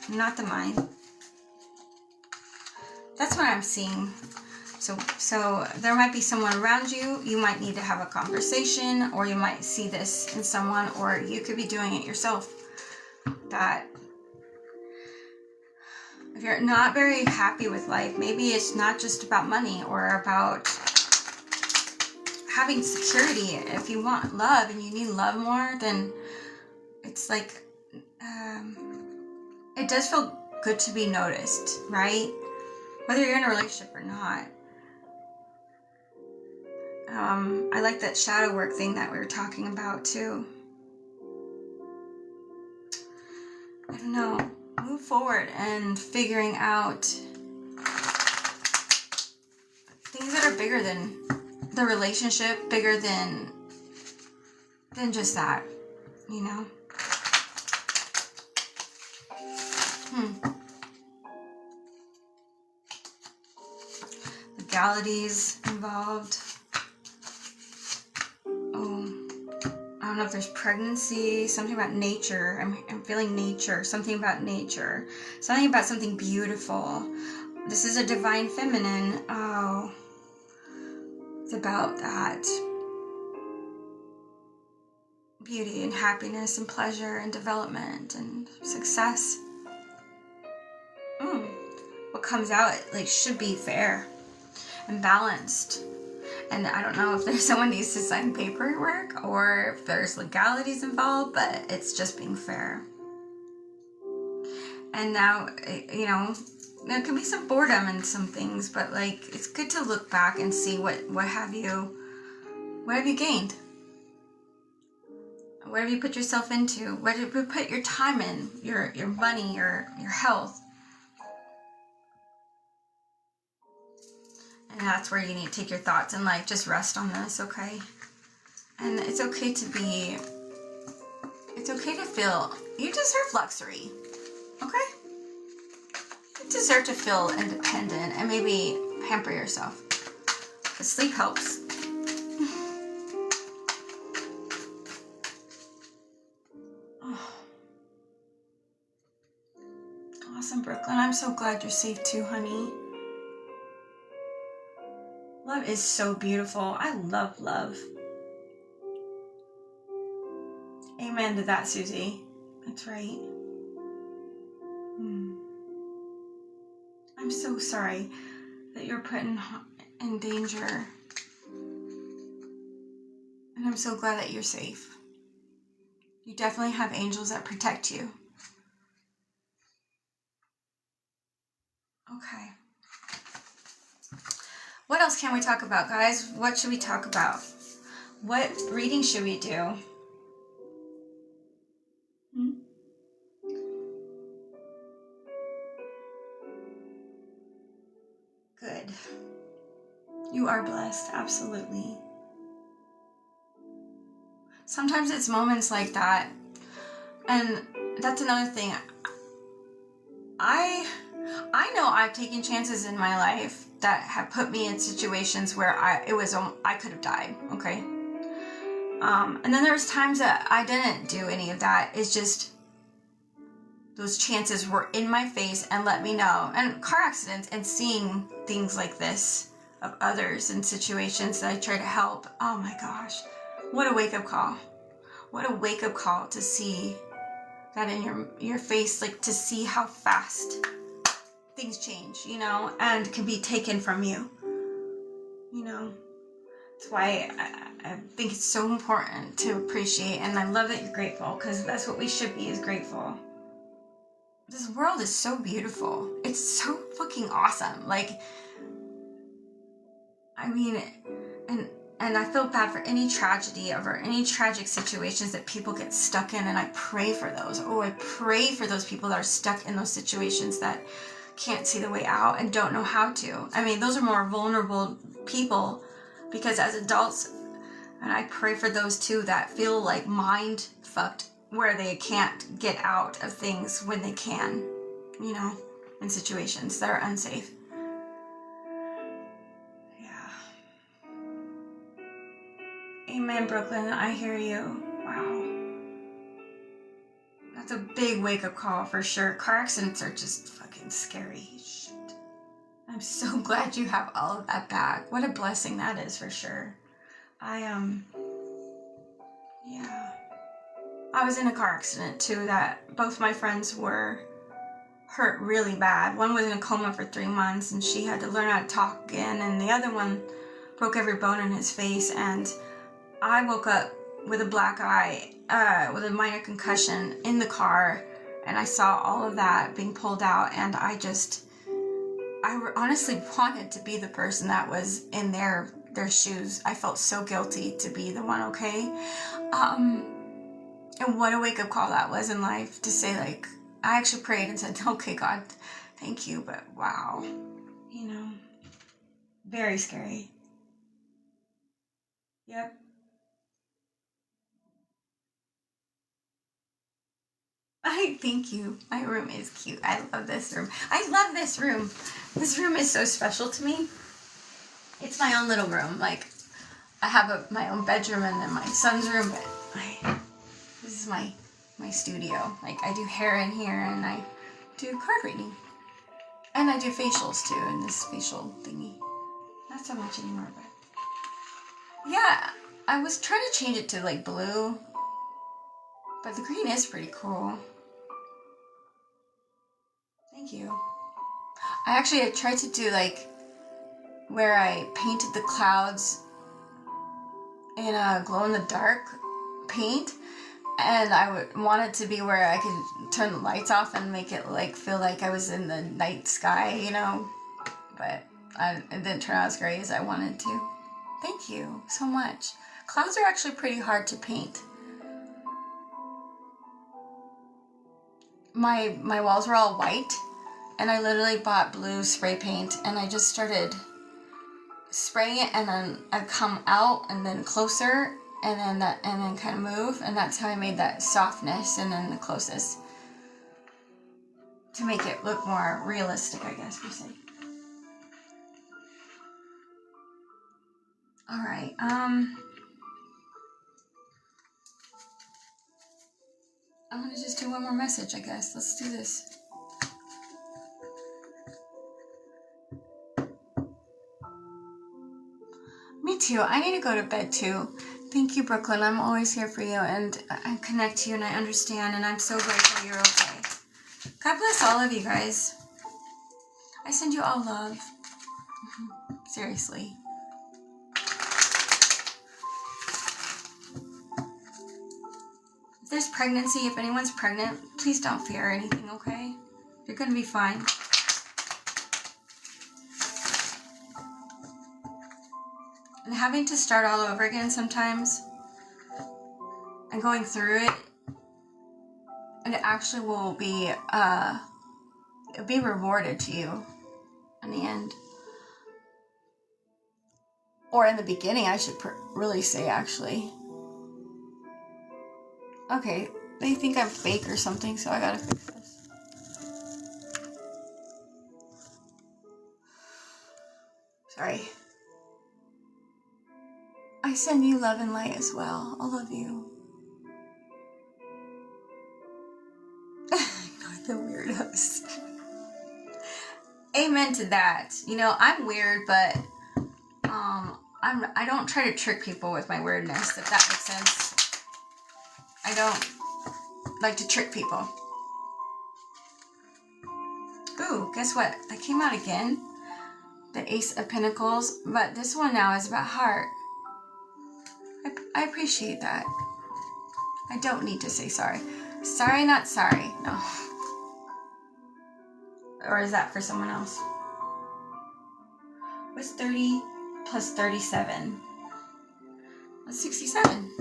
not the mind. That's what I'm seeing. So there might be someone around you. You might need to have a conversation, or you might see this in someone, or you could be doing it yourself. That if you're not very happy with life, maybe it's not just about money or about having security. If you want love and you need love more, then it's like, it does feel good to be noticed, right? Whether you're in a relationship or not. I like that shadow work thing that we were talking about too. I don't know. Move forward and figuring out things that are bigger than the relationship, bigger than just that, you know? Legalities involved. I don't know if there's pregnancy, something about nature. I'm feeling nature, something about nature. Something about something beautiful. This is a divine feminine. Oh, it's about that. Beauty and happiness and pleasure and development and success. What comes out, like, should be fair and balanced. And I don't know if there's someone needs to sign paperwork or if there's legalities involved, but it's just being fair. And now, you know, there can be some boredom in some things, but like, it's good to look back and see what have you gained? What have you put yourself into? What have you put your time in? Your money, your health? And that's where you need to take your thoughts and like just rest on this, okay? And it's okay to feel, you deserve luxury, okay? You deserve to feel independent and maybe pamper yourself. But sleep helps. Oh. Awesome, Brooklyn. I'm so glad you're safe too, honey. Love is so beautiful. I love love. Amen to that, Susie. That's right. I'm so sorry that you're put in danger. And I'm so glad that you're safe. You definitely have angels that protect you. Okay. What else can we talk about, guys? What should we talk about? What reading should we do? Good. You are blessed, absolutely. Sometimes it's moments like that. And that's another thing. I know I've taken chances in my life that have put me in situations where I could have died, okay? And then there's times that I didn't do any of that. It's just those chances were in my face and let me know. And car accidents and seeing things like this of others in situations that I try to help. Oh my gosh, what a wake-up call. what a wake-up call to see that in your face, like to see how fast things change, you know, and can be taken from you, you know. That's why I think it's so important to appreciate, and I love that you're grateful, because that's what we should be, is grateful. This world is so beautiful. It's so fucking awesome. Like, I mean, and I feel bad for any tragedy or any tragic situations that people get stuck in, and I pray for those. Oh, I pray for those people that are stuck in those situations that can't see the way out and don't know how to. I mean, those are more vulnerable people, because as adults, and I pray for those too that feel like mind fucked, where they can't get out of things when they can, you know, in situations that are unsafe. Amen, Brooklyn. I hear you. Wow. That's a big wake-up call for sure. Car accidents are just fucking scary. Shit. I'm so glad you have all of that back. What a blessing that is for sure. Yeah. I was in a car accident too that both my friends were hurt really bad. One was in a coma for 3 months and she had to learn how to talk again, and the other one broke every bone in his face, and I woke up with a black eye, with a minor concussion in the car, and I saw all of that being pulled out, and I honestly wanted to be the person that was in their shoes. I felt so guilty to be the one, okay? And what a wake-up call that was in life, to say, like, I actually prayed and said, okay, God, thank you, but wow, you know, very scary. Yep. Thank you. My room is cute. I love this room. I love this room. This room is so special to me. It's my own little room. Like, I have my own bedroom and then my son's room, but this is my studio. Like, I do hair in here, and I do card reading. And I do facials too in this facial thingy. Not so much anymore, but yeah, I was trying to change it to like blue, but the green is pretty cool. Thank you. I tried to do like where I painted the clouds in a glow-in-the-dark paint, and I want it to be where I could turn the lights off and make it like feel like I was in the night sky, you know, but it didn't turn out as great as I wanted to. Thank you so much. Clouds are actually pretty hard to paint. My walls were all white, and I literally bought blue spray paint, and I just started spraying it, and then I'd come out and then closer, and then kind of move, and that's how I made that softness and then the closest, to make it look more realistic, I guess you say. All right. I'm gonna just do one more message, I guess. Let's do this. Me too. I need to go to bed too. Thank you, Brooklyn. I'm always here for you, and I connect to you, and I understand, and I'm so grateful you're okay. God bless all of you guys. I send you all love. Seriously. If there's pregnancy, if anyone's pregnant, please don't fear anything, okay? You're gonna be fine. And having to start all over again sometimes, and going through it, and it actually will be it'll be rewarded to you in the end, or in the beginning, I should really say, actually. Okay, they think I'm fake or something, so I gotta fix this. Sorry. I send you love and light as well. I love you. Not the weirdos. Amen to that. You know, I'm weird, but I don't try to trick people with my weirdness, if that makes sense. I don't like to trick people. Ooh, guess what? That came out again. The Ace of Pentacles. But this one now is about heart. I appreciate that. I don't need to say sorry. Sorry, not sorry. No. Or is that for someone else? What's 30 plus 37? That's 67.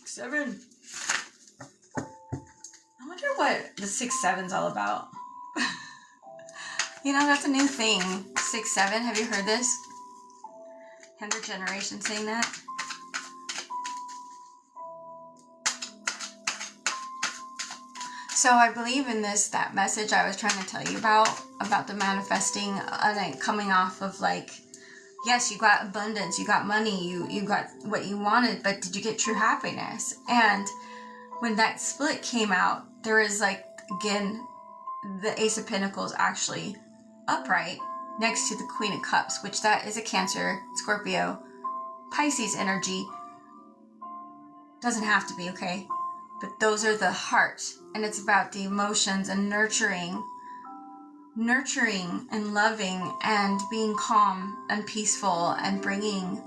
6-7. I wonder what the 6-7's all about. You know, that's a new thing. 6-7. Have you heard this? Younger generation saying that? So I believe in that message I was trying to tell you about the manifesting and coming off of like, yes, you got abundance, you got money, you got what you wanted, but did you get true happiness? And when that split came out, there is like, again, the Ace of Pentacles actually upright next to the Queen of Cups, which that is a Cancer, Scorpio, Pisces energy. Doesn't have to be, okay? But those are the heart, and it's about the emotions and nurturing and loving and being calm and peaceful and bringing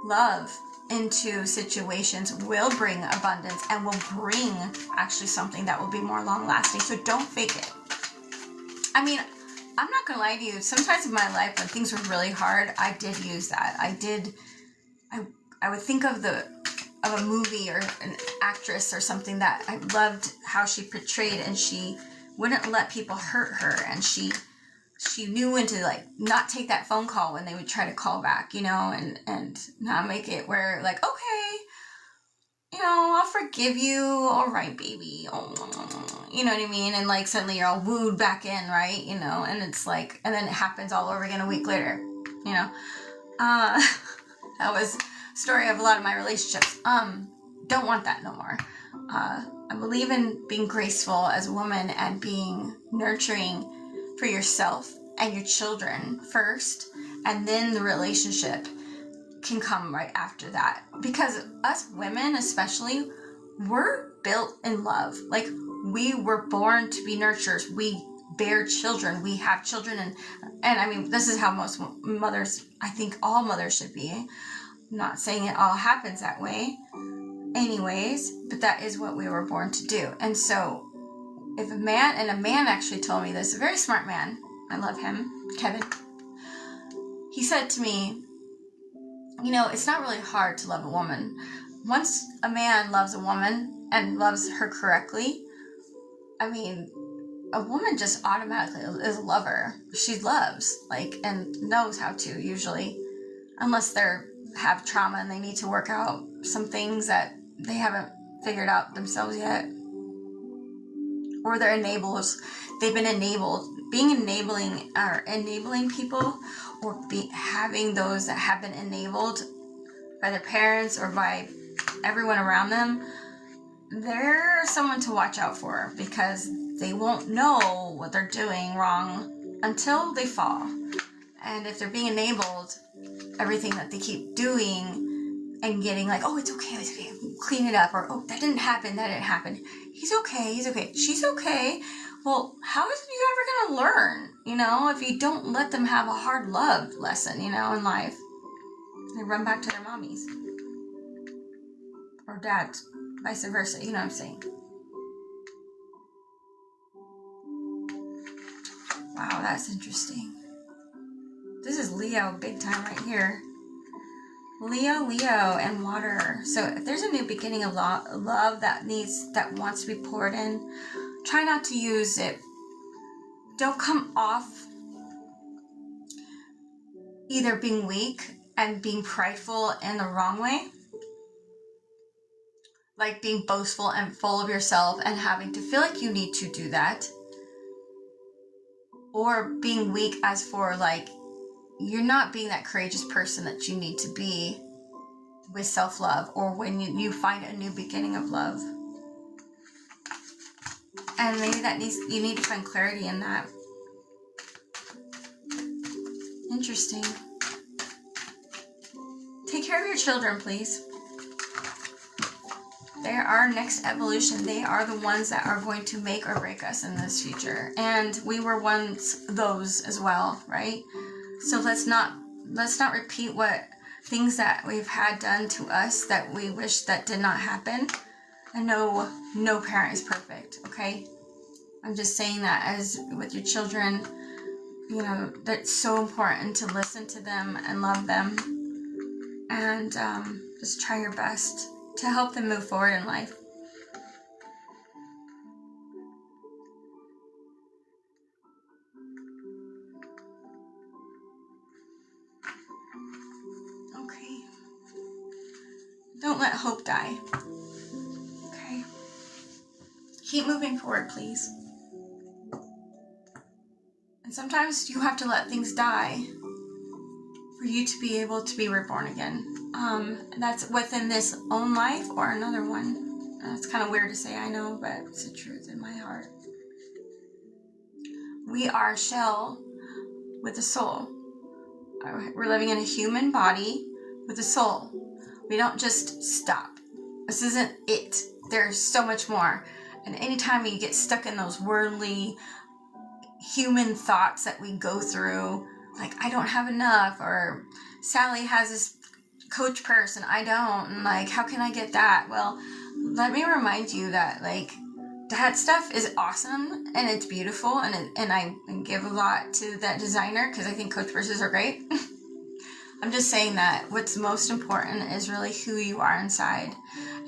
love into situations will bring abundance and will bring actually something that will be more long lasting. So don't fake it. I mean, I'm not gonna lie to you. Sometimes in my life when things were really hard, I did use that. I would think of a movie or an actress or something that I loved how she portrayed, and she wouldn't let people hurt her, and she knew when to like not take that phone call when they would try to call back, you know, and not make it where like, okay, you know, I'll forgive you, all right, baby, oh, you know what I mean, and like suddenly you're all wooed back in, right, you know, and it's like, and then it happens all over again a week later, you know. That was story of a lot of my relationships. Don't want that no more. I believe in being graceful as a woman and being nurturing for yourself and your children first, and then the relationship can come right after that. Because us women especially, we're built in love. Like, we were born to be nurturers. We bear children. We have children, and I mean, this is how most mothers, I think all mothers should be. I'm not saying it all happens that way anyways, but that is what we were born to do. And so if a man actually told me this, a very smart man, I love him, Kevin, he said to me, you know, it's not really hard to love a woman. Once a man loves a woman and loves her correctly, I mean, a woman just automatically is a lover. She loves, like, and knows how to usually, unless they're have trauma and they need to work out some things that they haven't figured out themselves yet, or they're enablers. They've been enabled. Being enabling people, or having those that have been enabled by their parents or by everyone around them, they're someone to watch out for, because they won't know what they're doing wrong until they fall. And if they're being enabled, everything that they keep doing and getting like, oh, it's okay, clean it up, or oh, that didn't happen, he's okay, she's okay. Well, how is you ever gonna learn, you know, if you don't let them have a hard love lesson, you know, in life? They run back to their mommies or dads, vice versa, you know what I'm saying? Wow, that's interesting. This is Leo big time right here. Leo, and water. So if there's a new beginning of love that wants to be poured in, try not to use it. Don't come off either being weak and being prideful in the wrong way. Like being boastful and full of yourself and having to feel like you need to do that. Or being weak as for like, you're not being that courageous person that you need to be with self-love, or when you find a new beginning of love. And maybe you need to find clarity in that. Interesting. Take care care of your children, please. They're our next evolution. They are the ones that are going to make or break us in this future. And we were once those as well, right? So let's not repeat what things that we've had done to us that we wish that did not happen. And no parent is perfect, okay? I'm just saying that as with your children, you know, that's so important to listen to them and love them. And just try your best to help them move forward in life. Okay. Don't let hope die. Okay. Keep moving forward, please. And sometimes you have to let things die for you to be able to be reborn again. That's within this own life or another one. It's kind of weird to say, I know, but it's the truth in my heart. We are a shell with a soul. We're living in a human body with a soul. We don't just stop. This isn't it. There's so much more. And anytime you get stuck in those worldly human thoughts that we go through, like, I don't have enough, or Sally has this coach purse and I don't, and like, how can I get that? Well, let me remind you that, like, that stuff is awesome and it's beautiful, and I give a lot to that designer because I think coach purses are great. I'm just saying that what's most important is really who you are inside,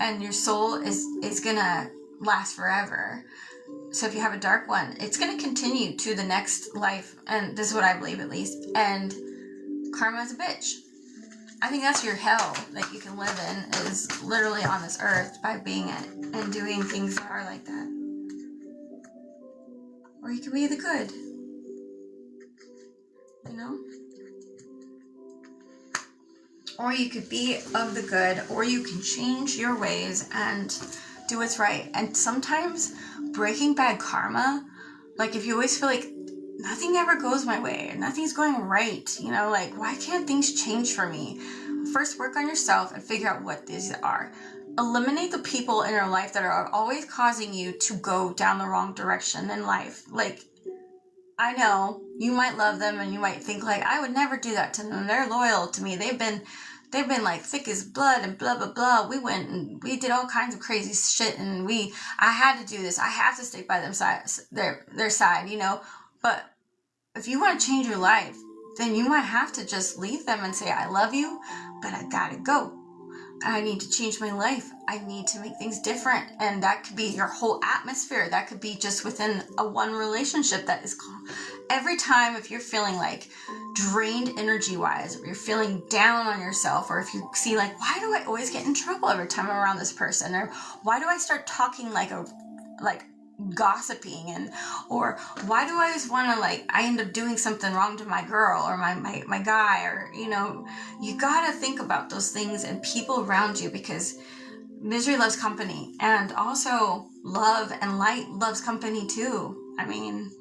and your soul is gonna last forever. So if you have a dark one, it's going to continue to the next life. And this is what I believe, at least. And karma is a bitch. I think that's your hell that you can live in, is literally on this earth by being it and doing things that are like that. Or you can be the good. You know? Or you could be of the good, or you can change your ways and do what's right. And sometimes breaking bad karma, like if you always feel like nothing ever goes my way, nothing's going right, you know, like, why can't things change for me? First, work on yourself and figure out what these are. Eliminate the people in your life that are always causing you to go down the wrong direction in life. Like, I know you might love them and you might think like, I would never do that to them. They're loyal to me. They've been like thick as blood and blah, blah, blah. We went and we did all kinds of crazy shit, and I had to do this. I have to stick by their side, you know. But if you want to change your life, then you might have to just leave them and say, I love you, but I gotta go. I need to change my life. I need to make things different. And that could be your whole atmosphere. That could be just within a one relationship that is every time, if you're feeling like drained energy wise, or you're feeling down on yourself, or if you see like, why do I always get in trouble every time I'm around this person? Or why do I start talking like gossiping, and or why do I always want to, like, I end up doing something wrong to my girl or my guy, or, you know, you gotta think about those things and people around you, because misery loves company, and also love and light loves company too. I mean,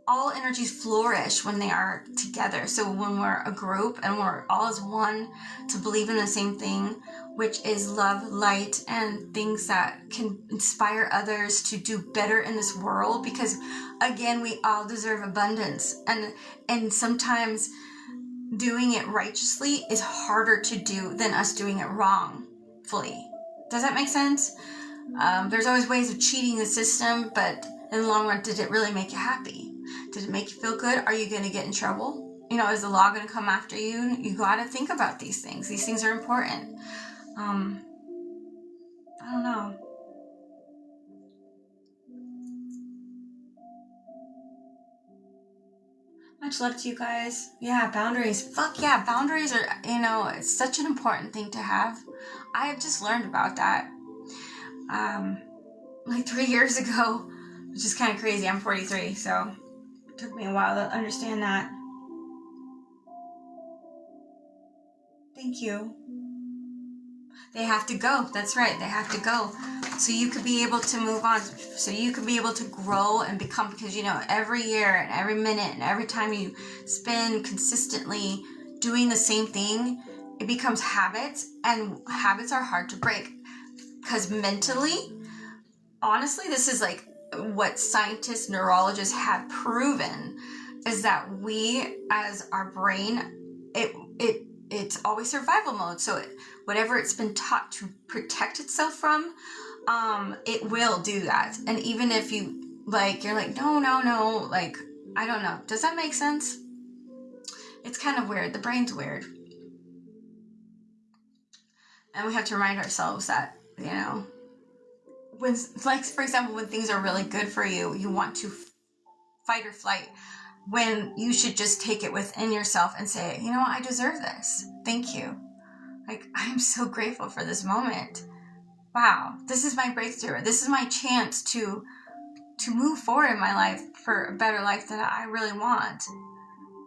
all energies flourish when they are together. So when we're a group and we're all as one to believe in the same thing, which is love, light, and things that can inspire others to do better in this world, because again, we all deserve abundance, and sometimes doing it righteously is harder to do than us doing it wrongfully. Does that make sense? There's always ways of cheating the system, but in the long run, did it really make you happy? Did it make you feel good? Are you going to get in trouble? You know, is the law going to come after you? You got to think about these things. These things are important. I don't know. Much love to you guys. Yeah, boundaries. Fuck yeah, boundaries are, you know, it's such an important thing to have. I have just learned about that. Like 3 years ago, which is kind of crazy. I'm 43, so it took me a while to understand that. Thank you. They have to go. That's right. They have to go. So you could be able to move on. So you could be able to grow and become, because, you know, every year and every minute and every time you spend consistently doing the same thing, it becomes habits, and habits are hard to break because mentally, honestly, this is like what scientists, neurologists have proven, is that we, as our brain, it's always survival mode. So whatever it's been taught to protect itself from, it will do that. And even if you like, you're like, no, like, I don't know. Does that make sense? It's kind of weird. The brain's weird. And we have to remind ourselves that, when, like, for example, when things are really good for you, you want to fight or flight, when you should just take it within yourself and say, you know what, I deserve this. Thank you. Like, I'm so grateful for this moment. Wow, this is my breakthrough. This is my chance to move forward in my life for a better life that I really want.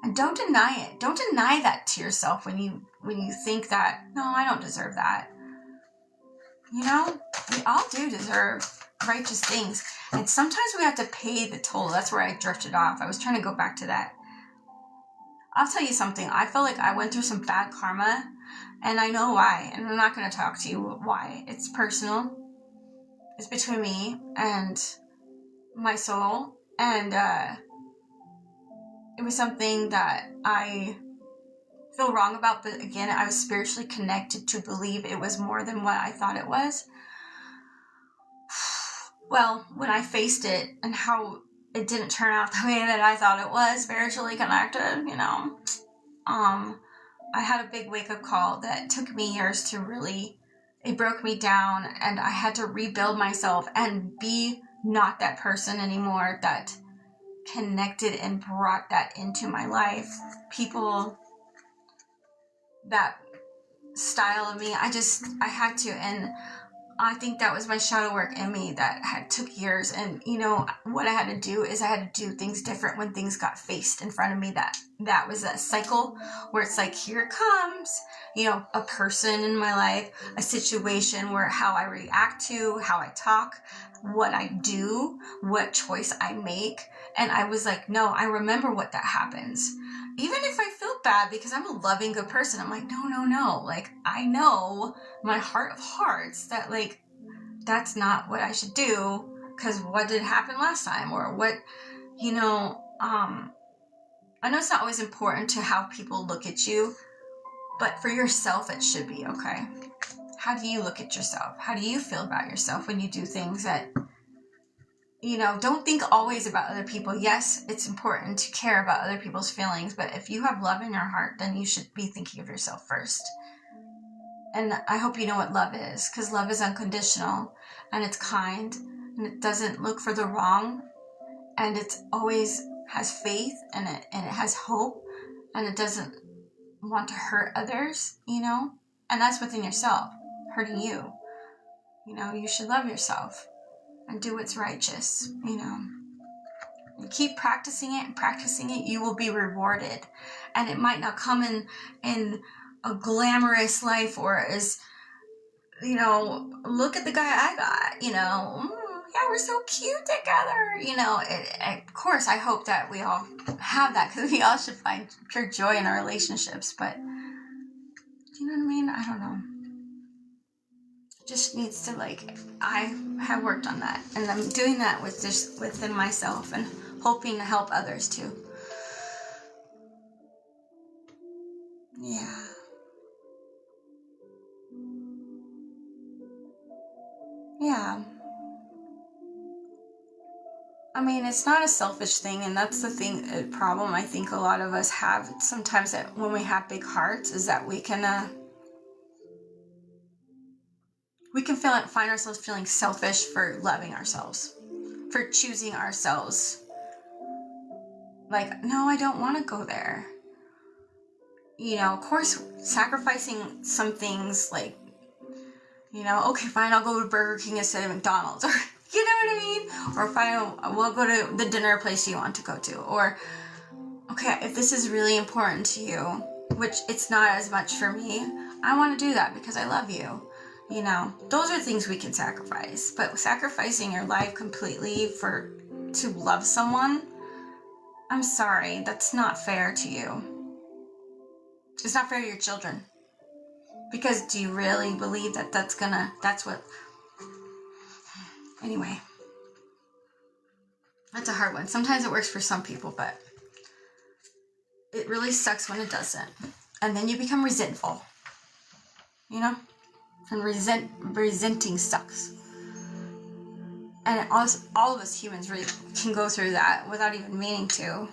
And don't deny it. Don't deny that to yourself when you think that, no, I don't deserve that. We all do deserve righteous things. And sometimes we have to pay the toll. That's where I drifted off. I was trying to go back to that. I'll tell you something. I feel like I went through some bad karma, and I know why. And I'm not going to talk to you why. It's personal. It's between me and my soul. And it was something that I feel wrong about, but again, I was spiritually connected to believe it was more than what I thought it was. Well, when I faced it and how it didn't turn out the way that I thought it was, spiritually connected, I had a big wake-up call that took me years to really, it broke me down, and I had to rebuild myself and be not that person anymore that connected and brought that into my life. People, that style of me, I had to, and I think that was my shadow work in me that took years. And what I had to do is I had to do things different when things got faced in front of me. That was a cycle where it's like, here it comes, a person in my life, a situation where how I react to, how I talk, what I do, what choice I make. And I was like, no, I remember what that happens. Even if I feel bad because I'm a loving, good person, I'm like, no. Like, I know my heart of hearts that, like, that's not what I should do, because what did happen last time? Or what, I know it's not always important to how people look at you, but for yourself, it should be, okay? How do you look at yourself? How do you feel about yourself when you do things that, don't think always about other people. Yes, it's important to care about other people's feelings, but if you have love in your heart, then you should be thinking of yourself first. And I hope you know what love is, because love is unconditional, and it's kind, and it doesn't look for the wrong, and it always has faith, and it has hope, and it doesn't want to hurt others, and that's within yourself, hurting you. You should love yourself and do what's righteous, and keep practicing it, you will be rewarded. And it might not come in a glamorous life, or as, look at the guy I got, yeah, we're so cute together, of course, I hope that we all have that, because we all should find pure joy in our relationships, but, do you know what I mean? I don't know. Just needs to, like, I have worked on that, and I'm doing that with just within myself, and hoping to help others too. Yeah. I mean, it's not a selfish thing, and that's the problem I think a lot of us have sometimes, that when we have big hearts, is that we can find ourselves feeling selfish for loving ourselves, for choosing ourselves. Like, no, I don't want to go there. Of course, sacrificing some things, like, okay, fine, I'll go to Burger King instead of McDonald's, or, you know what I mean? Or fine, we'll go to the dinner place you want to go to. Or, okay, if this is really important to you, which it's not as much for me, I want to do that because I love you. Those are things we can sacrifice. But sacrificing your life completely to love someone, I'm sorry, that's not fair to you. It's not fair to your children. Because do you really believe that that's what, anyway, that's a hard one. Sometimes it works for some people, but it really sucks when it doesn't. And then you become resentful, you know? And resenting sucks. And all of us humans really can go through that without even meaning to.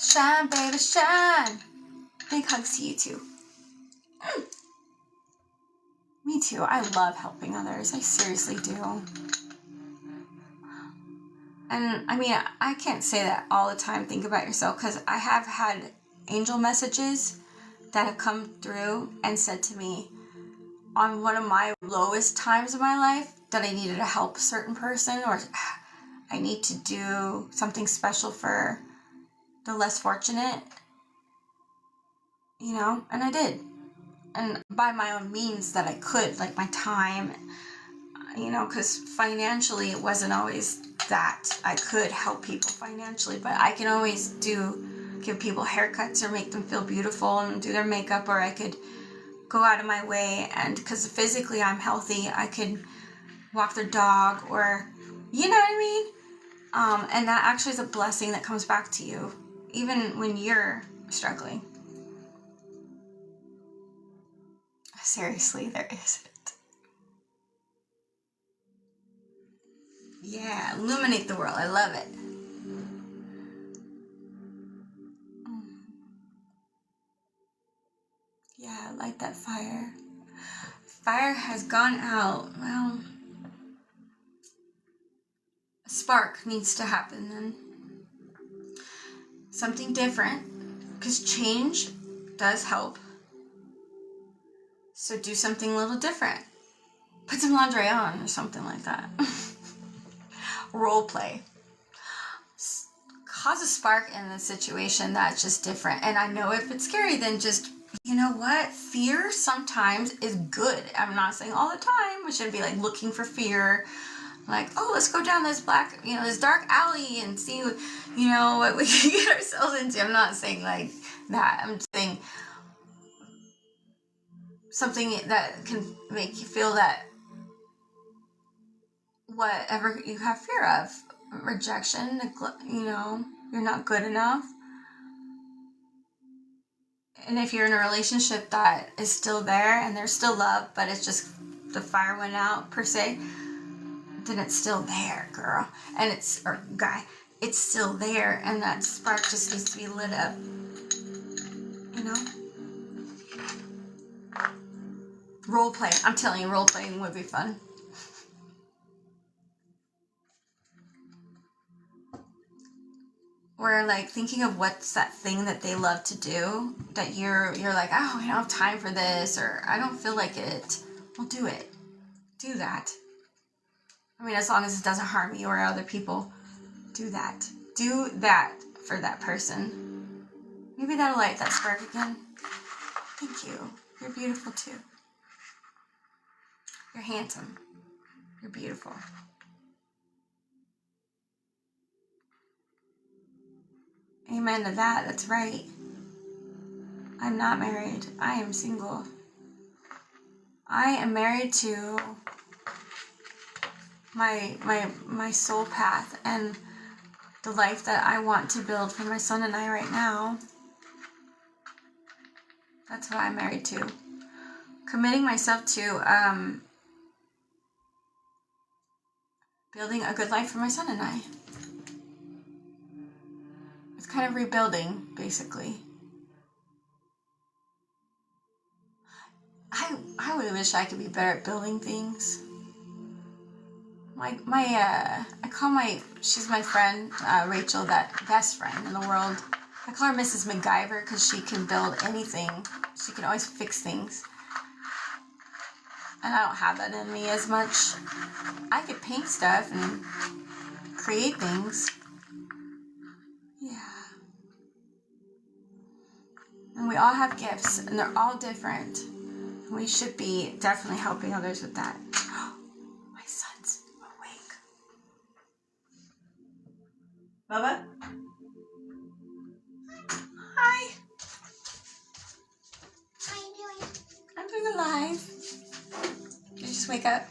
Shine, baby, shine. Big hugs to you too. Me too. I love helping others. I seriously do. And I mean, I can't say that all the time, think about yourself, because I have had angel messages that have come through and said to me on one of my lowest times of my life that I needed to help a certain person, or I need to do something special for the less fortunate, you know, and I did. And by my own means that I could, like my time, you know, because financially it wasn't always that I could help people financially, but I can always give people haircuts or make them feel beautiful and do their makeup, or I could go out of my way, and because physically I'm healthy, I could walk their dog, or, you know what I mean? And that actually is a blessing that comes back to you, even when you're struggling. Seriously, there isn't. Yeah, illuminate the world. I love it. Yeah, light that fire. Fire has gone out. Well, a spark needs to happen then. Something different, because change does help. So do something a little different. Put some lingerie on or something like that. Role play. Cause a spark in the situation that's just different. And I know if it's scary, then just, you know what? Fear sometimes is good. I'm not saying all the time. We shouldn't be like looking for fear. Like, oh, let's go down this this dark alley and see, you know, what we can get ourselves into. I'm not saying like that. I'm saying something that can make you feel that whatever you have fear of, rejection, you know, you're not good enough. And if you're in a relationship that is still there and there's still love, but it's just the fire went out per se, then it's still there, girl. And or guy, it's still there, and that spark just needs to be lit up, you know? Role play. I'm telling you, role playing would be fun. Or like thinking of what's that thing that they love to do that you're like, oh, I don't have time for this, or I don't feel like it. Well, do it. Do that. I mean, as long as it doesn't harm you or other people, do that. Do that for that person. Maybe that'll light that spark again. Thank you. You're beautiful too. You're handsome. You're beautiful. Amen to that. That's right. I'm not married. I am single. I am married to my soul path and the life that I want to build for my son and I right now. That's what I'm married to. Committing myself to building a good life for my son and I. It's kind of rebuilding, basically. I really wish I could be better at building things. She's my friend, Rachel, that best friend in the world. I call her Mrs. MacGyver because she can build anything. She can always fix things. And I don't have that in me as much. I could paint stuff and create things. Yeah. And we all have gifts, and they're all different. We should be definitely helping others with that. My son's awake. Bubba? Hi. you alive? Did you just wake up?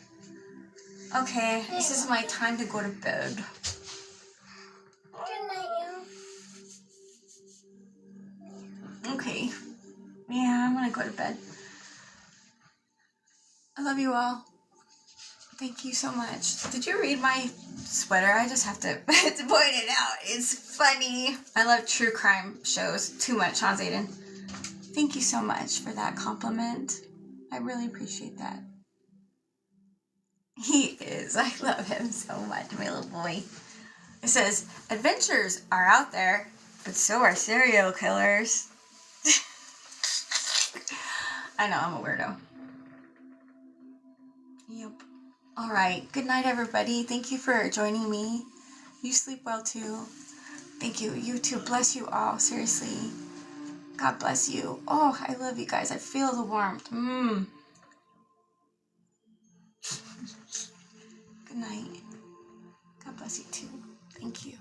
Okay, this is my time to go to bed. Good night, you. Okay. Yeah, I'm gonna go to bed. I love you all. Thank you so much. Did you read my sweater? I just have to, to point it out. It's funny. I love true crime shows too much, huh, Zayden? Thank you so much for that compliment. I really appreciate that. He is. I love him so much, my little boy. It says, adventures are out there, but so are serial killers. I know, I'm a weirdo. Yep. All right. Good night, everybody. Thank you for joining me. You sleep well, too. Thank you. You too. Bless you all. Seriously. God bless you. Oh, I love you guys. I feel the warmth. Good night. God bless you, too. Thank you.